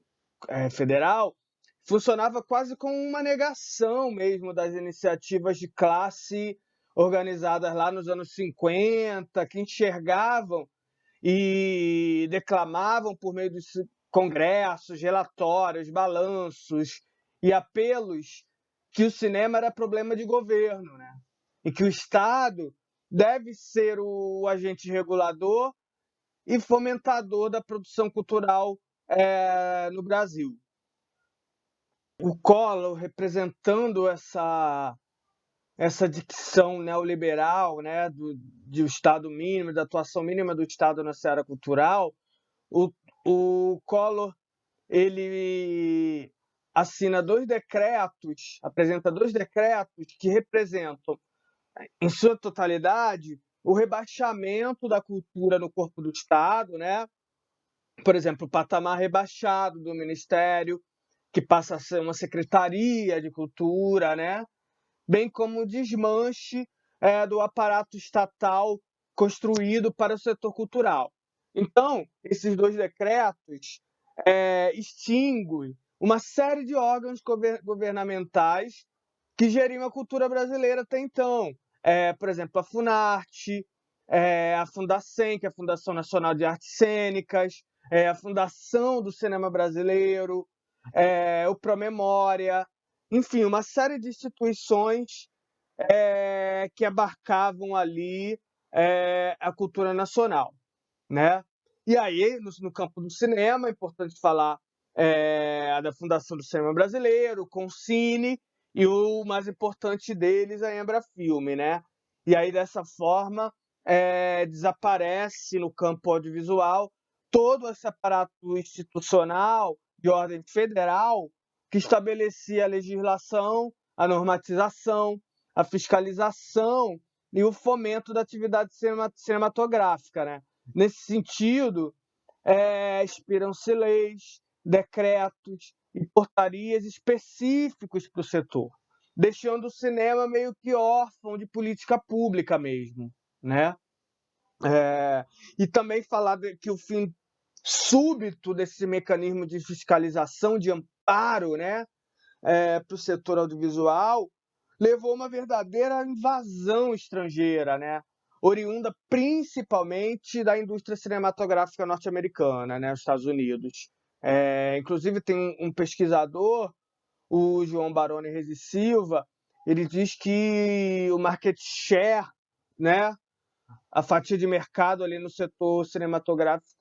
federal, funcionava quase como uma negação mesmo das iniciativas de classe organizadas lá nos anos 50, que enxergavam e declamavam por meio dos congressos, relatórios, balanços e apelos que o cinema era problema de governo, né? E que o Estado deve ser o agente regulador e fomentador da produção cultural no Brasil. O Collor, representando essa dicção neoliberal, né, de o Estado mínimo, da atuação mínima do Estado na seara cultural, o Collor ele apresenta dois decretos que representam, em sua totalidade, o rebaixamento da cultura no corpo do Estado, né? Por exemplo, o patamar rebaixado do Ministério, que passa a ser uma secretaria de cultura, né? Bem como o desmanche do aparato estatal construído para o setor cultural. Então, esses dois decretos extinguem uma série de órgãos governamentais que geriam a cultura brasileira até então. Por exemplo, a Funarte, a Fundacem, que é a Fundação Nacional de Artes Cênicas, a Fundação do Cinema Brasileiro, o Promemória, enfim, uma série de instituições que abarcavam ali a cultura nacional, né? E aí, no campo do cinema, é importante falar da Fundação do Cinema Brasileiro, o Concine, e o mais importante deles, a Embrafilme, né? E aí, dessa forma, desaparece no campo audiovisual todo esse aparato institucional de ordem federal que estabelecia a legislação, a normatização, a fiscalização e o fomento da atividade cinematográfica, né? Nesse sentido, expiram-se leis, decretos e portarias específicos para o setor, deixando o cinema meio que órfão de política pública mesmo, né? E também falar que o fim súbito desse mecanismo de fiscalização, de amparo, né, para o setor audiovisual, levou a uma verdadeira invasão estrangeira, né, oriunda principalmente da indústria cinematográfica norte-americana, né, os Estados Unidos. Inclusive tem um pesquisador, o João Baroni Reis Silva, ele diz que o market share, né, a fatia de mercado ali no setor cinematográfico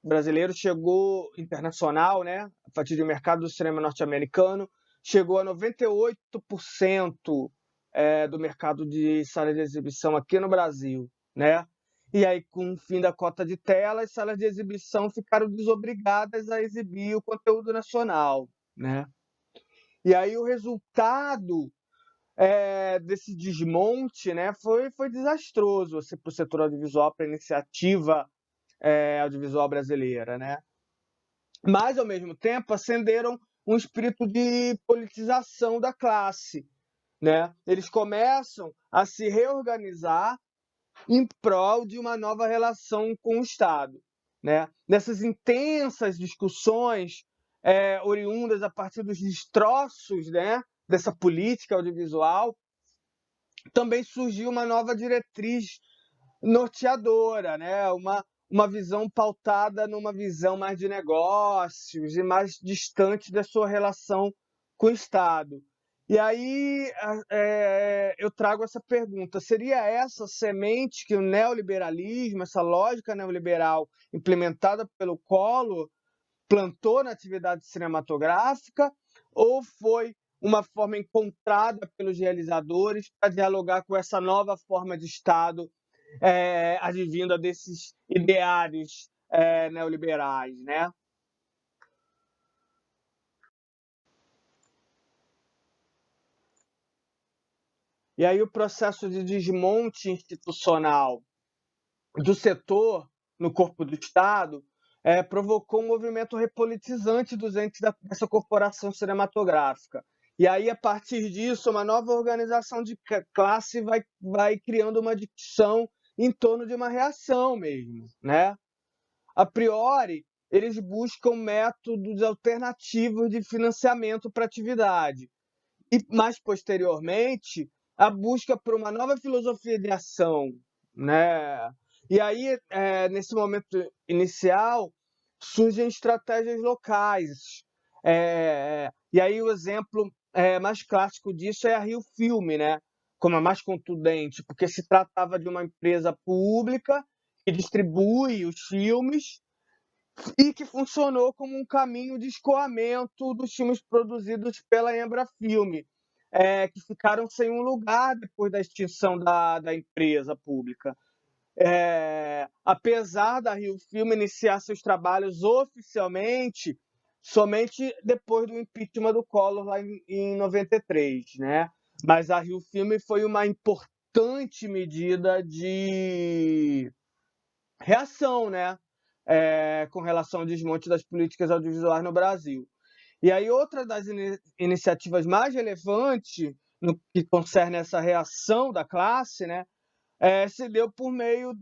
brasileiro chegou, internacional, né, a fatia de mercado do cinema norte-americano chegou a 98% do mercado de sala de exibição aqui no Brasil, né? E aí, com o fim da cota de tela, as salas de exibição ficaram desobrigadas a exibir o conteúdo nacional, né? E aí o resultado desse desmonte, né, foi desastroso assim, para o setor audiovisual, para a iniciativa audiovisual brasileira, né? Mas, ao mesmo tempo, acenderam um espírito de politização da classe, né? Eles começam a se reorganizar em prol de uma nova relação com o Estado, né? Nessas intensas discussões oriundas a partir dos destroços, né, dessa política audiovisual, também surgiu uma nova diretriz norteadora, né? Uma visão pautada numa visão mais de negócios e mais distante da sua relação com o Estado. E aí eu trago essa pergunta: seria essa semente que o neoliberalismo, essa lógica neoliberal implementada pelo Collor, plantou na atividade cinematográfica, ou foi uma forma encontrada pelos realizadores para dialogar com essa nova forma de Estado advinda desses ideários neoliberais, né? E aí o processo de desmonte institucional do setor no corpo do Estado provocou um movimento repolitizante dos entes dessa corporação cinematográfica. E aí, a partir disso, uma nova organização de classe vai criando uma dicção em torno de uma reação mesmo, né? A priori, eles buscam métodos alternativos de financiamento para a atividade, e mais posteriormente a busca por uma nova filosofia de ação, né? E aí, nesse momento inicial, surgem estratégias locais. E aí o exemplo mais clássico disso é a Rio Filme, né? Como a mais contundente, porque se tratava de uma empresa pública que distribui os filmes e que funcionou como um caminho de escoamento dos filmes produzidos pela Embrafilme, que ficaram sem um lugar depois da extinção da empresa pública. Apesar da Rio Filme iniciar seus trabalhos oficialmente somente depois do impeachment do Collor lá em 93, né? Mas a Rio Filme foi uma importante medida de reação, né? Com relação ao desmonte das políticas audiovisuais no Brasil. E aí, outra das iniciativas mais relevantes no que concerne essa reação da classe, né, se deu por meio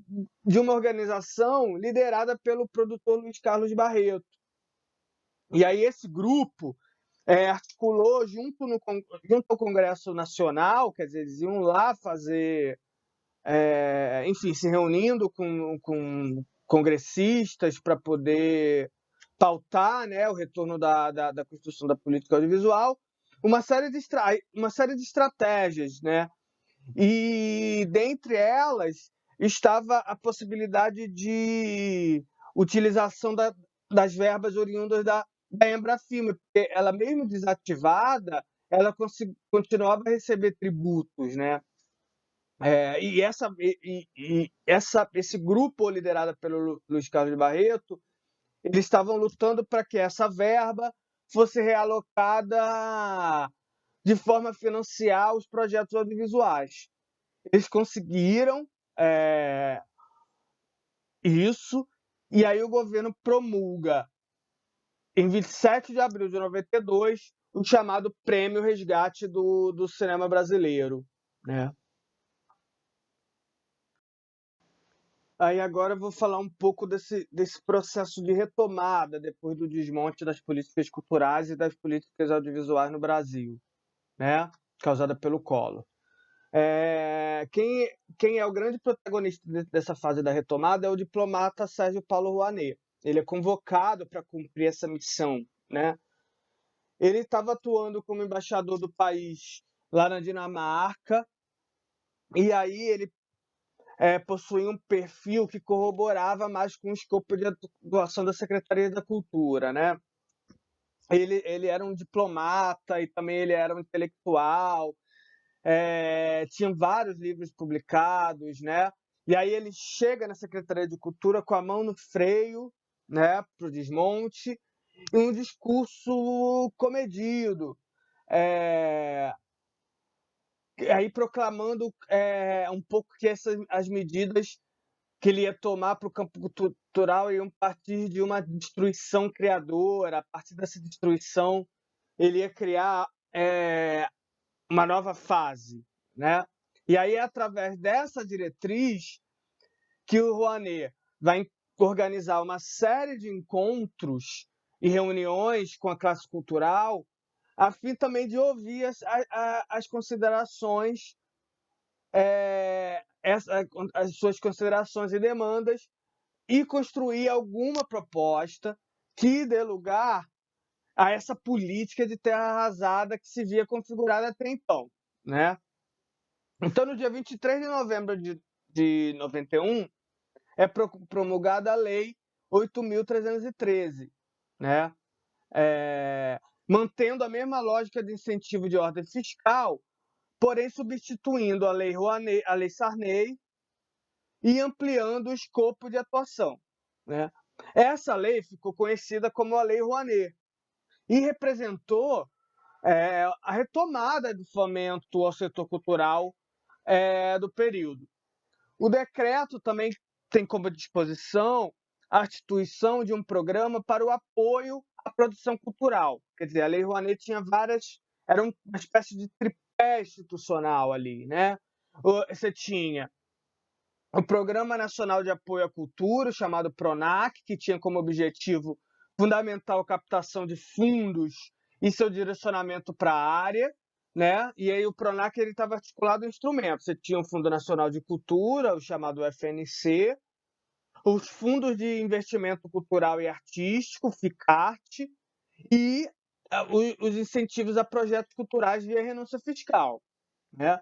de uma organização liderada pelo produtor Luiz Carlos Barreto. E aí, esse grupo articulou junto ao Congresso Nacional, quer dizer, eles iam lá fazer enfim, se reunindo com congressistas para poder pautar, né, o retorno da construção da política audiovisual, uma série de estratégias, né? E dentre elas estava a possibilidade de utilização das verbas oriundas da Embrafilme, porque ela mesmo desativada, ela continuava a receber tributos, né? Esse grupo liderado pelo Luiz Carlos Barreto, eles estavam lutando para que essa verba fosse realocada de forma a financiar os projetos audiovisuais. Eles conseguiram isso, e aí o governo promulga, em 27 de abril de 92, o chamado Prêmio Resgate do Cinema Brasileiro, né? Aí agora eu vou falar um pouco desse processo de retomada depois do desmonte das políticas culturais e das políticas audiovisuais no Brasil, né? Causada pelo Collor. Quem é o grande protagonista dessa fase da retomada é o diplomata Sérgio Paulo Rouanet. Ele é convocado para cumprir essa missão, né? Ele estava atuando como embaixador do país lá na Dinamarca, e aí ele possuía um perfil que corroborava mais com o escopo de atuação da Secretaria da Cultura, né? Ele era um diplomata e também ele era um intelectual, tinha vários livros publicados, né? E aí ele chega na Secretaria de Cultura com a mão no freio, né, para o desmonte, e um discurso comedido, é, aí proclamando um pouco que as medidas que ele ia tomar para o campo cultural iam partir de uma destruição criadora. A partir dessa destruição, ele ia criar uma nova fase, né? E aí é através dessa diretriz que o Rouanet vai organizar uma série de encontros e reuniões com a classe cultural, a fim também de ouvir as considerações, as suas considerações e demandas, e construir alguma proposta que dê lugar a essa política de terra arrasada que se via configurada até então, né? Então, no dia 23 de novembro de 91, é promulgada a Lei 8.313, né? Mantendo a mesma lógica de incentivo de ordem fiscal, porém substituindo a Lei Rouanet, a Lei Sarney, e ampliando o escopo de atuação, né? Essa lei ficou conhecida como a Lei Rouanet e representou a retomada do fomento ao setor cultural do período. O decreto também tem como disposição a instituição de um programa para o apoio à produção cultural. Quer dizer, a Lei Rouanet tinha era uma espécie de tripé institucional ali, né? Você tinha o Programa Nacional de Apoio à Cultura, chamado PRONAC, que tinha como objetivo fundamental a captação de fundos e seu direcionamento para a área, né? E aí o PRONAC estava articulado em instrumentos. Você tinha o Fundo Nacional de Cultura, o chamado FNC, os Fundos de Investimento Cultural e Artístico, FICART, e os incentivos a projetos culturais via renúncia fiscal, né?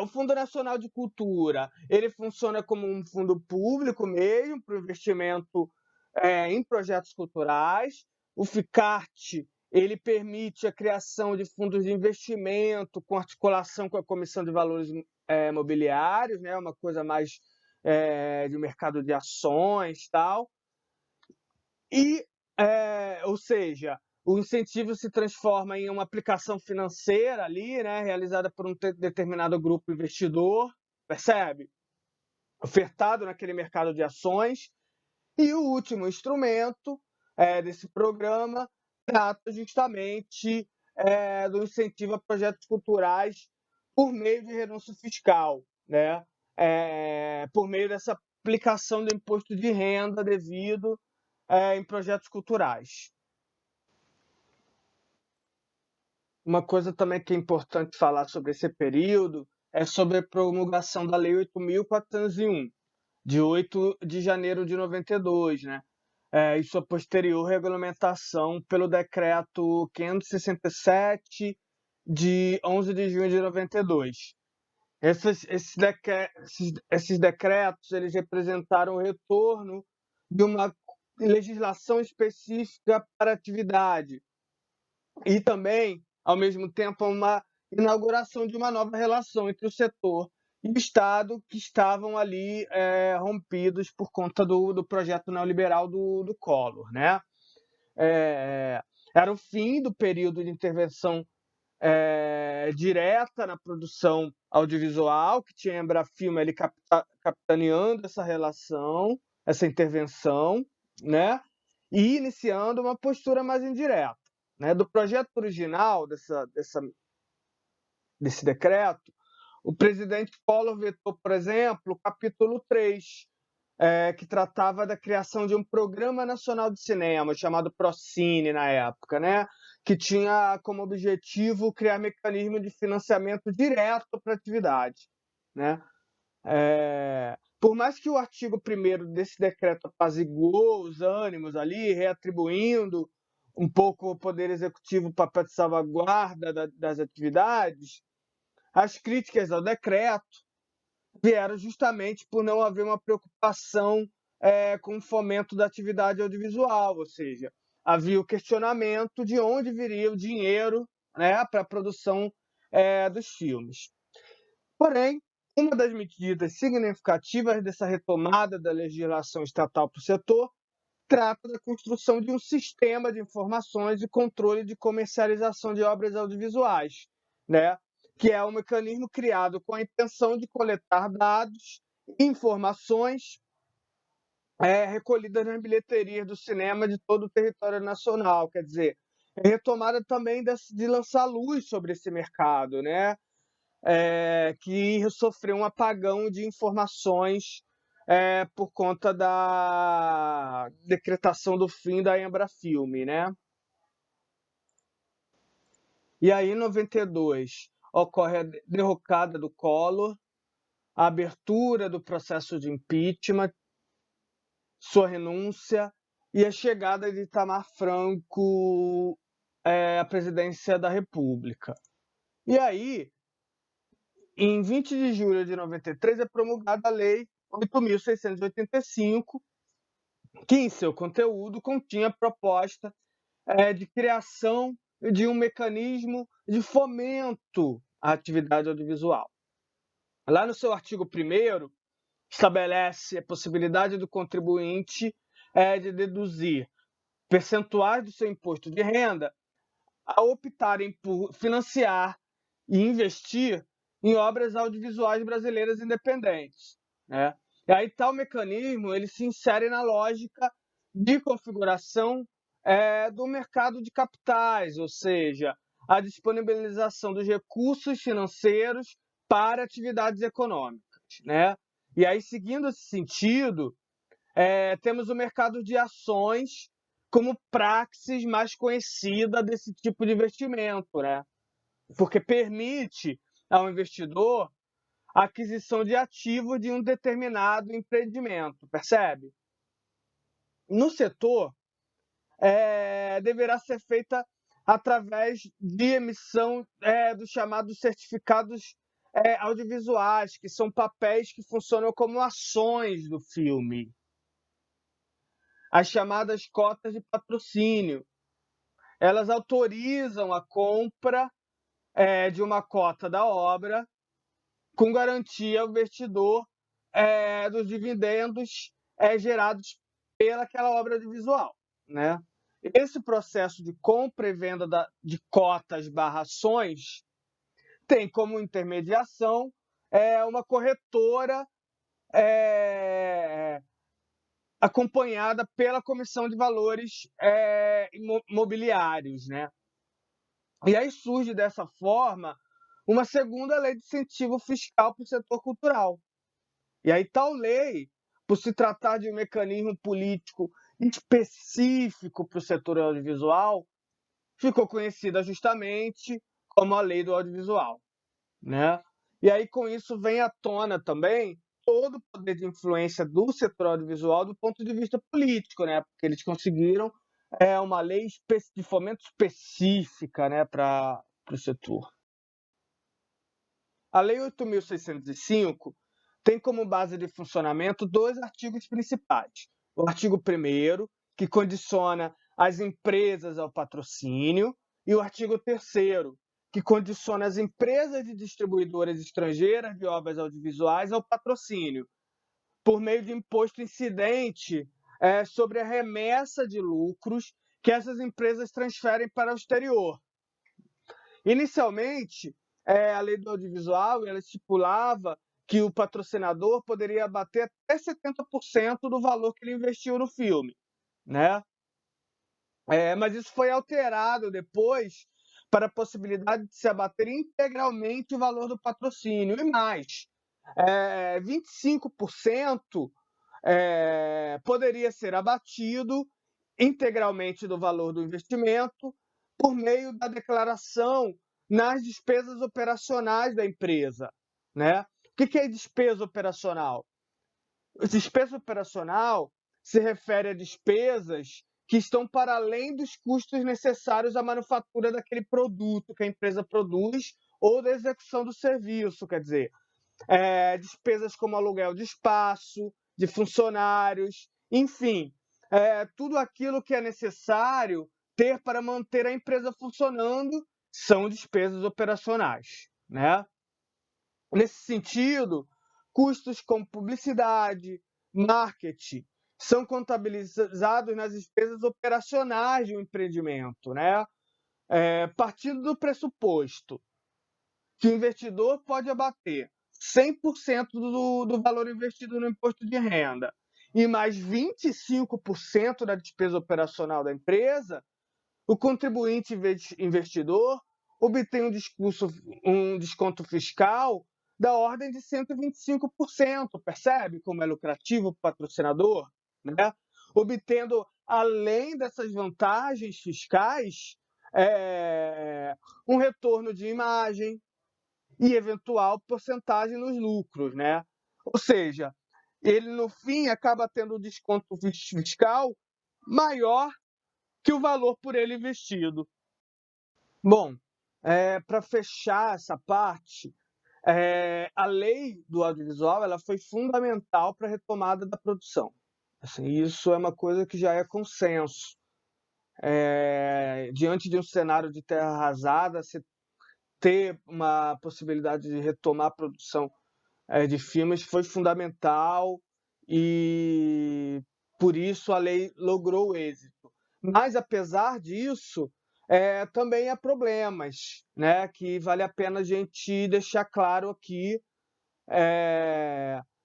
O Fundo Nacional de Cultura, ele funciona como um fundo público mesmo, para o investimento em projetos culturais. O FICART, ele permite a criação de fundos de investimento com articulação com a Comissão de Valores Mobiliários, né? Uma coisa mais de mercado de ações e tal. Ou seja, o incentivo se transforma em uma aplicação financeira ali, né, realizada por um determinado grupo investidor, percebe? Ofertado naquele mercado de ações. E o último instrumento desse programa trata justamente do incentivo a projetos culturais por meio de renúncia fiscal, né? Por meio dessa aplicação do imposto de renda devido em projetos culturais. Uma coisa também que é importante falar sobre esse período é sobre a promulgação da Lei 8.401, de 8 de janeiro de 92, né? E sua posterior regulamentação pelo Decreto 567, de 11 de junho de 92. Esses decretos eles representaram o retorno de uma legislação específica para a atividade e também, ao mesmo tempo, uma inauguração de uma nova relação entre o setor e o Estado, que estavam ali rompidos por conta do projeto neoliberal do Collor, né? Era o fim do período de intervenção direta na produção audiovisual, que tinha a Embrafilme ali capitaneando essa relação, essa intervenção, né? E iniciando uma postura mais indireta, né? Do projeto original desse decreto, o presidente Collor vetou, por exemplo, o capítulo 3, que tratava da criação de um Programa Nacional de Cinema, chamado Procine na época, né? Que tinha como objetivo criar mecanismo de financiamento direto para a atividade, né? Por mais que o artigo 1º desse decreto apaziguou os ânimos ali, reatribuindo um pouco ao Poder Executivo o papel de salvaguarda das atividades, as críticas ao decreto vieram justamente por não haver uma preocupação com o fomento da atividade audiovisual, ou seja, havia o questionamento de onde viria o dinheiro, né, para a produção dos filmes. Porém, uma das medidas significativas dessa retomada da legislação estatal para o setor trata da construção de um sistema de informações e controle de comercialização de obras audiovisuais, né? Que é um mecanismo criado com a intenção de coletar dados e informações recolhidas nas bilheterias do cinema de todo o território nacional. Quer dizer, retomada também de lançar luz sobre esse mercado, né? Que sofreu um apagão de informações por conta da decretação do fim da Embrafilme, né? E aí, em 92, ocorre a derrocada do Collor, a abertura do processo de impeachment, sua renúncia e a chegada de Itamar Franco à presidência da República. E aí, em 20 de julho de 93, é promulgada a Lei 8.685, que em seu conteúdo continha a proposta de criação de um mecanismo de fomento à atividade audiovisual. Lá no seu artigo 1º, estabelece a possibilidade do contribuinte de deduzir percentuais do seu imposto de renda a optarem por financiar e investir em obras audiovisuais brasileiras independentes, né? E aí tal mecanismo ele se insere na lógica de configuração do mercado de capitais, ou seja, a disponibilização dos recursos financeiros para atividades econômicas, né? E aí, seguindo esse sentido, temos o mercado de ações como praxis mais conhecida desse tipo de investimento, né? Porque permite ao investidor a aquisição de ativos de um determinado empreendimento, percebe? No setor, deverá ser feita através de emissão dos chamados certificados audiovisuais, que são papéis que funcionam como ações do filme. As chamadas cotas de patrocínio. Elas autorizam a compra de uma cota da obra com garantia ao investidor dos dividendos gerados pelaquela obra audiovisual, né? Esse processo de compra e venda de cotas/ações tem como intermediação uma corretora acompanhada pela Comissão de Valores Imobiliários, né? E aí surge dessa forma uma segunda lei de incentivo fiscal para o setor cultural. E aí tal lei, por se tratar de um mecanismo político específico para o setor audiovisual, ficou conhecida justamente como a Lei do Audiovisual, né? E aí com isso vem à tona também todo o poder de influência do setor audiovisual do ponto de vista político, né? Porque eles conseguiram uma lei de fomento específica, né, para o setor. A Lei 8.605 tem como base de funcionamento 2 artigos principais. O artigo 1º, que condiciona as empresas ao patrocínio, e o artigo 3º, que condiciona as empresas de distribuidoras estrangeiras de obras audiovisuais ao patrocínio, por meio de imposto incidente sobre a remessa de lucros que essas empresas transferem para o exterior. Inicialmente, a Lei do Audiovisual ela estipulava que o patrocinador poderia abater até 70% do valor que ele investiu no filme, né? Mas isso foi alterado depois para a possibilidade de se abater integralmente o valor do patrocínio. E mais, 25% poderia ser abatido integralmente do valor do investimento por meio da declaração nas despesas operacionais da empresa, né? O que é despesa operacional? Despesa operacional se refere a despesas que estão para além dos custos necessários à manufatura daquele produto que a empresa produz ou da execução do serviço, quer dizer, despesas como aluguel de espaço, de funcionários, enfim, tudo aquilo que é necessário ter para manter a empresa funcionando são despesas operacionais, né? Nesse sentido, custos como publicidade, marketing, são contabilizados nas despesas operacionais de um empreendimento, né? Partindo do pressuposto que o investidor pode abater 100% do valor investido no imposto de renda e mais 25% da despesa operacional da empresa, o contribuinte investidor obtém um desconto fiscal da ordem de 125%. Percebe como é lucrativo para o patrocinador? Né? Obtendo, além dessas vantagens fiscais, um retorno de imagem e eventual porcentagem nos lucros, né? Ou seja, ele no fim acaba tendo um desconto fiscal maior que o valor por ele investido. Bom, para fechar essa parte, a lei do audiovisual ela foi fundamental para a retomada da produção. Assim, isso é uma coisa que já é consenso. Diante de um cenário de terra arrasada, você ter uma possibilidade de retomar a produção de filmes foi fundamental e por isso a lei logrou o êxito. Mas apesar disso, também há problemas, né, que vale a pena a gente deixar claro aqui,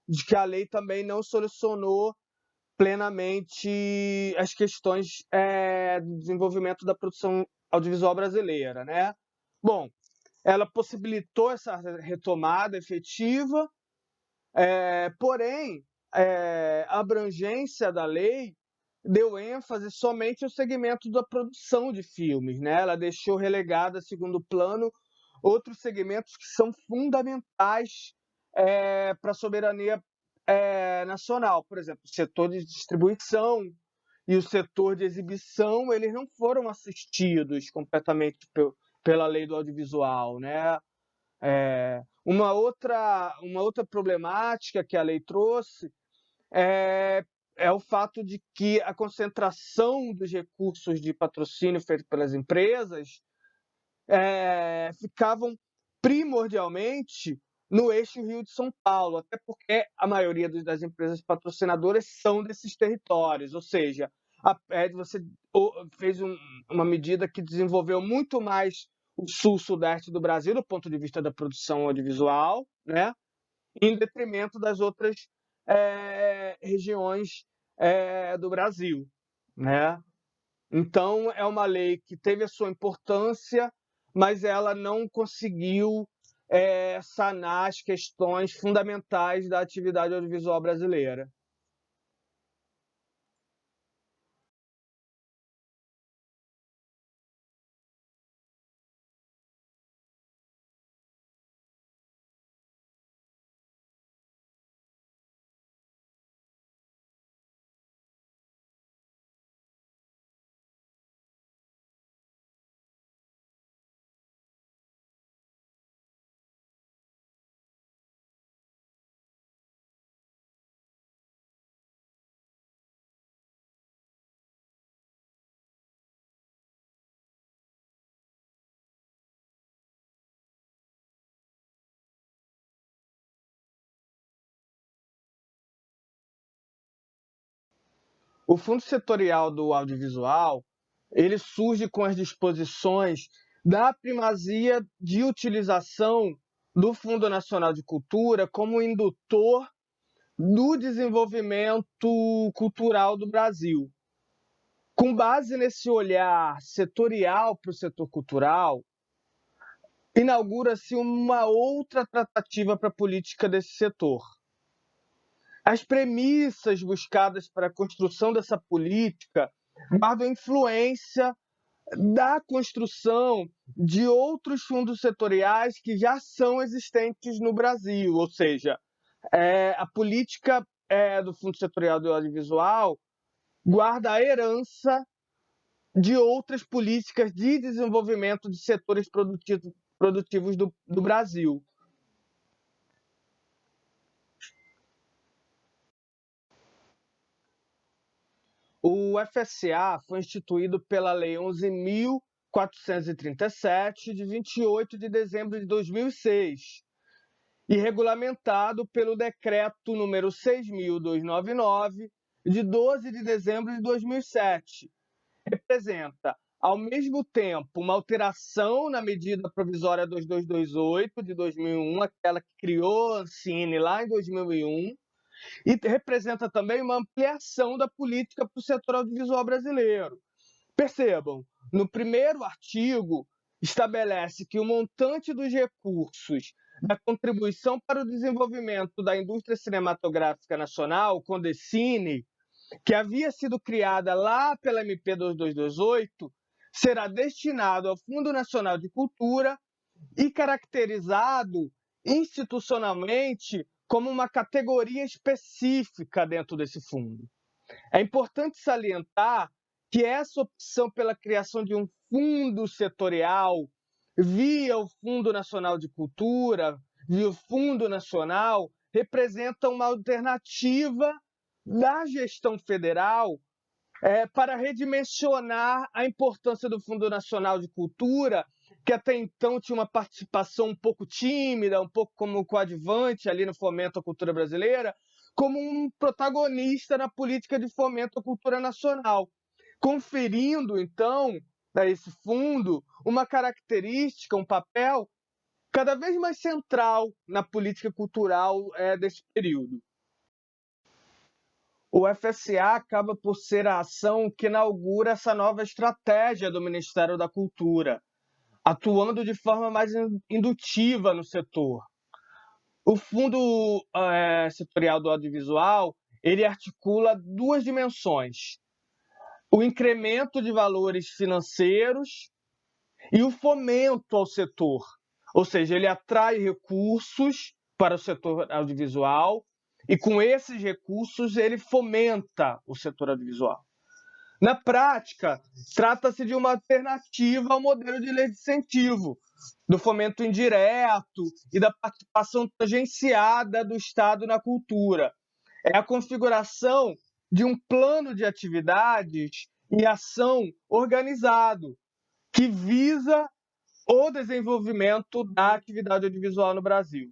de que a lei também não solucionou plenamente as questões do desenvolvimento da produção audiovisual brasileira, né? Bom, ela possibilitou essa retomada efetiva, porém, a abrangência da lei deu ênfase somente ao segmento da produção de filmes, né? Ela deixou relegada a segundo plano outros segmentos que são fundamentais para a soberania nacional. Por exemplo, o setor de distribuição e o setor de exibição, eles não foram assistidos completamente pela lei do audiovisual, né? Uma outra problemática que a lei trouxe é o fato de que a concentração dos recursos de patrocínio feito pelas empresas ficavam primordialmente no eixo Rio de São Paulo, até porque a maioria das empresas patrocinadoras são desses territórios, ou seja, você fez uma medida que desenvolveu muito mais o sul-sudeste do Brasil do ponto de vista da produção audiovisual, né, em detrimento das outras regiões do Brasil, né? Então, é uma lei que teve a sua importância, mas ela não conseguiu sanar as questões fundamentais da atividade audiovisual brasileira. O Fundo Setorial do Audiovisual, ele surge com as disposições da primazia de utilização do Fundo Nacional de Cultura como indutor do desenvolvimento cultural do Brasil. Com base nesse olhar setorial para o setor cultural, inaugura-se uma outra tratativa para a política desse setor. As premissas buscadas para a construção dessa política guardam influência da construção de outros fundos setoriais que já são existentes no Brasil, ou seja, a política do Fundo Setorial do Audiovisual guarda a herança de outras políticas de desenvolvimento de setores produtivos do Brasil. O FSA foi instituído pela Lei 11.437, de 28 de dezembro de 2006, e regulamentado pelo Decreto número 6.299, de 12 de dezembro de 2007. Representa, ao mesmo tempo, uma alteração na medida provisória 2228 de 2001, aquela que criou a Ancine lá em 2001, e representa também uma ampliação da política para o setor audiovisual brasileiro. Percebam, no primeiro artigo, estabelece que o montante dos recursos da contribuição para o desenvolvimento da indústria cinematográfica nacional, Condecine, que havia sido criada lá pela MP 2228, será destinado ao Fundo Nacional de Cultura e caracterizado institucionalmente como uma categoria específica dentro desse fundo. É importante salientar que essa opção pela criação de um fundo setorial, via o Fundo Nacional de Cultura, via o Fundo Nacional, representa uma alternativa da gestão federal para redimensionar a importância do Fundo Nacional de Cultura, que até então tinha uma participação um pouco tímida, um pouco como coadjuvante ali no fomento à cultura brasileira, como um protagonista na política de fomento à cultura nacional, conferindo, então, a esse fundo uma característica, um papel cada vez mais central na política cultural desse período. O FSA acaba por ser a ação que inaugura essa nova estratégia do Ministério da Cultura, atuando de forma mais indutiva no setor. O Fundo Setorial do Audiovisual, ele articula duas dimensões: o incremento de valores financeiros e o fomento ao setor, ou seja, ele atrai recursos para o setor audiovisual e, com esses recursos, ele fomenta o setor audiovisual. Na prática, trata-se de uma alternativa ao modelo de lei de incentivo, do fomento indireto e da participação tangenciada do Estado na cultura. É a configuração de um plano de atividades e ação organizado, que visa o desenvolvimento da atividade audiovisual no Brasil.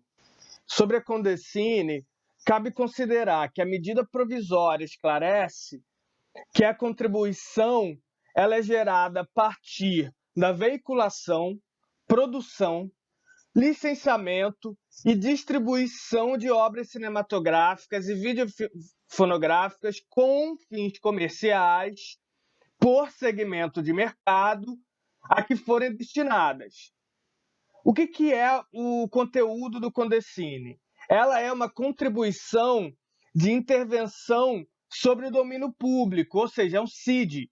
Sobre a Condecine, cabe considerar que a medida provisória esclarece que a contribuição ela é gerada a partir da veiculação, produção, licenciamento e distribuição de obras cinematográficas e videofonográficas com fins comerciais por segmento de mercado a que forem destinadas. O que é o conteúdo do Condecine? Ela é uma contribuição de intervenção sobre o domínio público, ou seja, é um CID.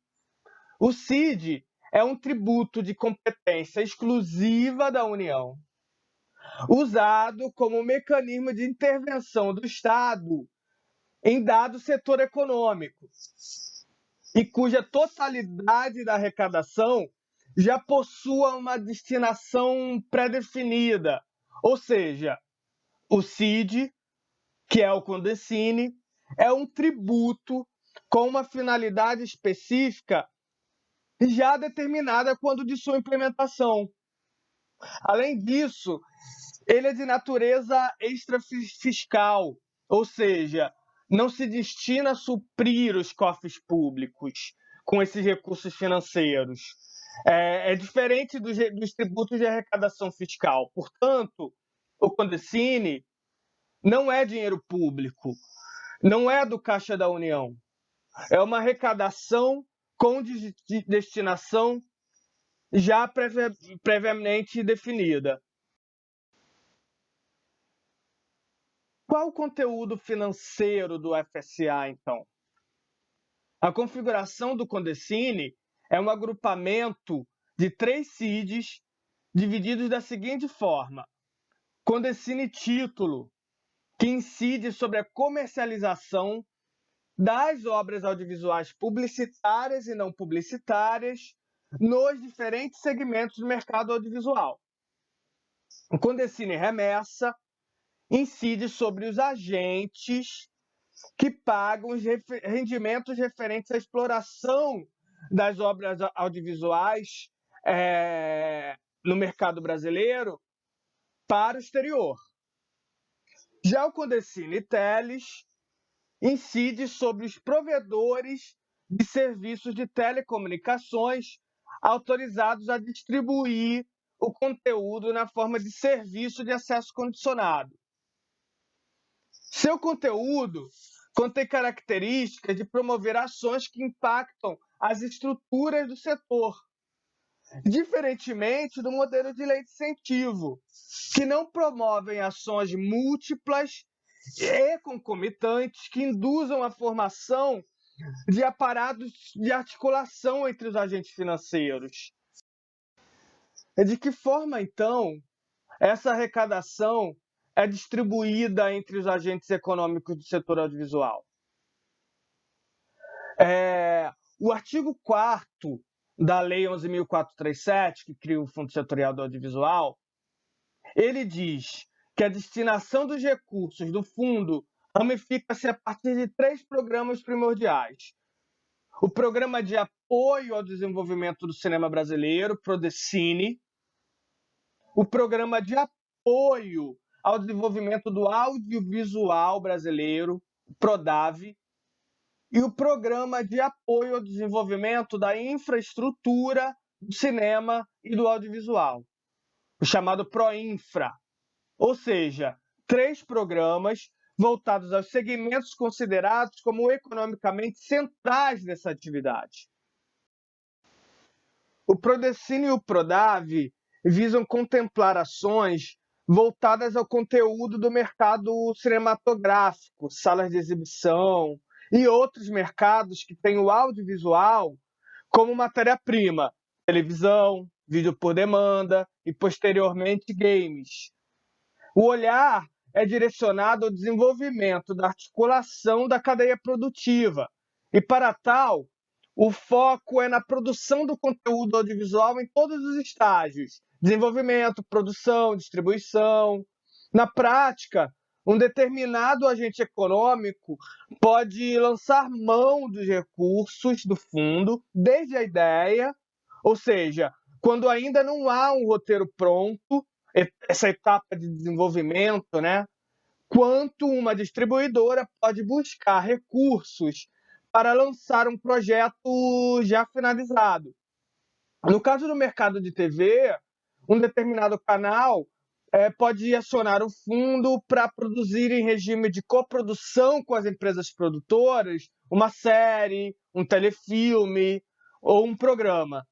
O CID é um tributo de competência exclusiva da União, usado como mecanismo de intervenção do Estado em dado setor econômico, e cuja totalidade da arrecadação já possua uma destinação pré-definida, ou seja, o CID, que é o Condecine, é um tributo com uma finalidade específica já determinada quando de sua implementação. Além disso, ele é de natureza extrafiscal, ou seja, não se destina a suprir os cofres públicos com esses recursos financeiros. É diferente dos tributos de arrecadação fiscal. Portanto, o Condecine não é dinheiro público, não é do Caixa da União. É uma arrecadação com destinação já previamente definida. Qual o conteúdo financeiro do FSA, então? A configuração do Condecine é um agrupamento de 3 CIDs divididos da seguinte forma: Condecine Título, que incide sobre a comercialização das obras audiovisuais publicitárias e não publicitárias nos diferentes segmentos do mercado audiovisual. O Condecine Remessa incide sobre os agentes que pagam os rendimentos referentes à exploração das obras audiovisuais no mercado brasileiro para o exterior. Já o Condecine Teles incide sobre os provedores de serviços de telecomunicações autorizados a distribuir o conteúdo na forma de serviço de acesso condicionado. Seu conteúdo contém características de promover ações que impactam as estruturas do setor, diferentemente do modelo de lei de incentivo, que não promovem ações múltiplas e concomitantes que induzam a formação de aparatos de articulação entre os agentes financeiros. De que forma, então, essa arrecadação é distribuída entre os agentes econômicos do setor audiovisual? o artigo 4º da Lei 11.437, que cria o Fundo Setorial do Audiovisual, ele diz que a destinação dos recursos do fundo ramifica-se a partir de 3 programas primordiais. O Programa de Apoio ao Desenvolvimento do Cinema Brasileiro, Prodecine, o Programa de Apoio ao Desenvolvimento do Audiovisual Brasileiro, PRODAV, e o Programa de Apoio ao Desenvolvimento da Infraestrutura do Cinema e do Audiovisual, o chamado PROINFRA. Ou seja, 3 programas voltados aos segmentos considerados como economicamente centrais dessa atividade. O Prodecine e o PRODAV visam contemplar ações voltadas ao conteúdo do mercado cinematográfico, salas de exibição e outros mercados que têm o audiovisual como matéria-prima, televisão, vídeo por demanda e, posteriormente, games. O olhar é direcionado ao desenvolvimento da articulação da cadeia produtiva e, para tal, o foco é na produção do conteúdo audiovisual em todos os estágios: desenvolvimento, produção, distribuição. Na prática, um determinado agente econômico pode lançar mão dos recursos do fundo desde a ideia, ou seja, quando ainda não há um roteiro pronto, essa etapa de desenvolvimento, né? Quanto uma distribuidora pode buscar recursos para lançar um projeto já finalizado. No caso do mercado de TV, um determinado canal pode acionar o fundo para produzir em regime de coprodução com as empresas produtoras uma série, um telefilme ou um programa.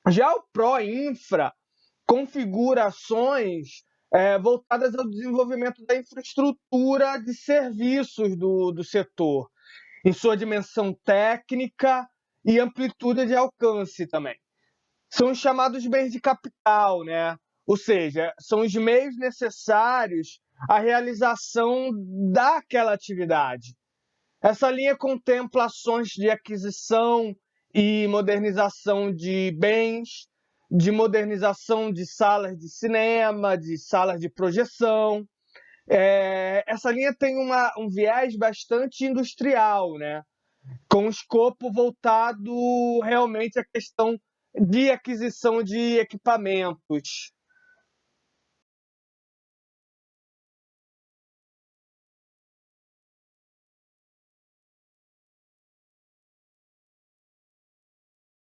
Já o PROINFRA configura ações voltadas ao desenvolvimento da infraestrutura de serviços do setor, em sua dimensão técnica e amplitude de alcance também. São os chamados bens de capital, né? Ou seja, são os meios necessários à realização daquela atividade. Essa linha contempla ações de aquisição e modernização de bens, de modernização de salas de cinema, de salas de projeção. Essa linha tem um viés bastante industrial, né? Com escopo voltado realmente à questão de aquisição de equipamentos.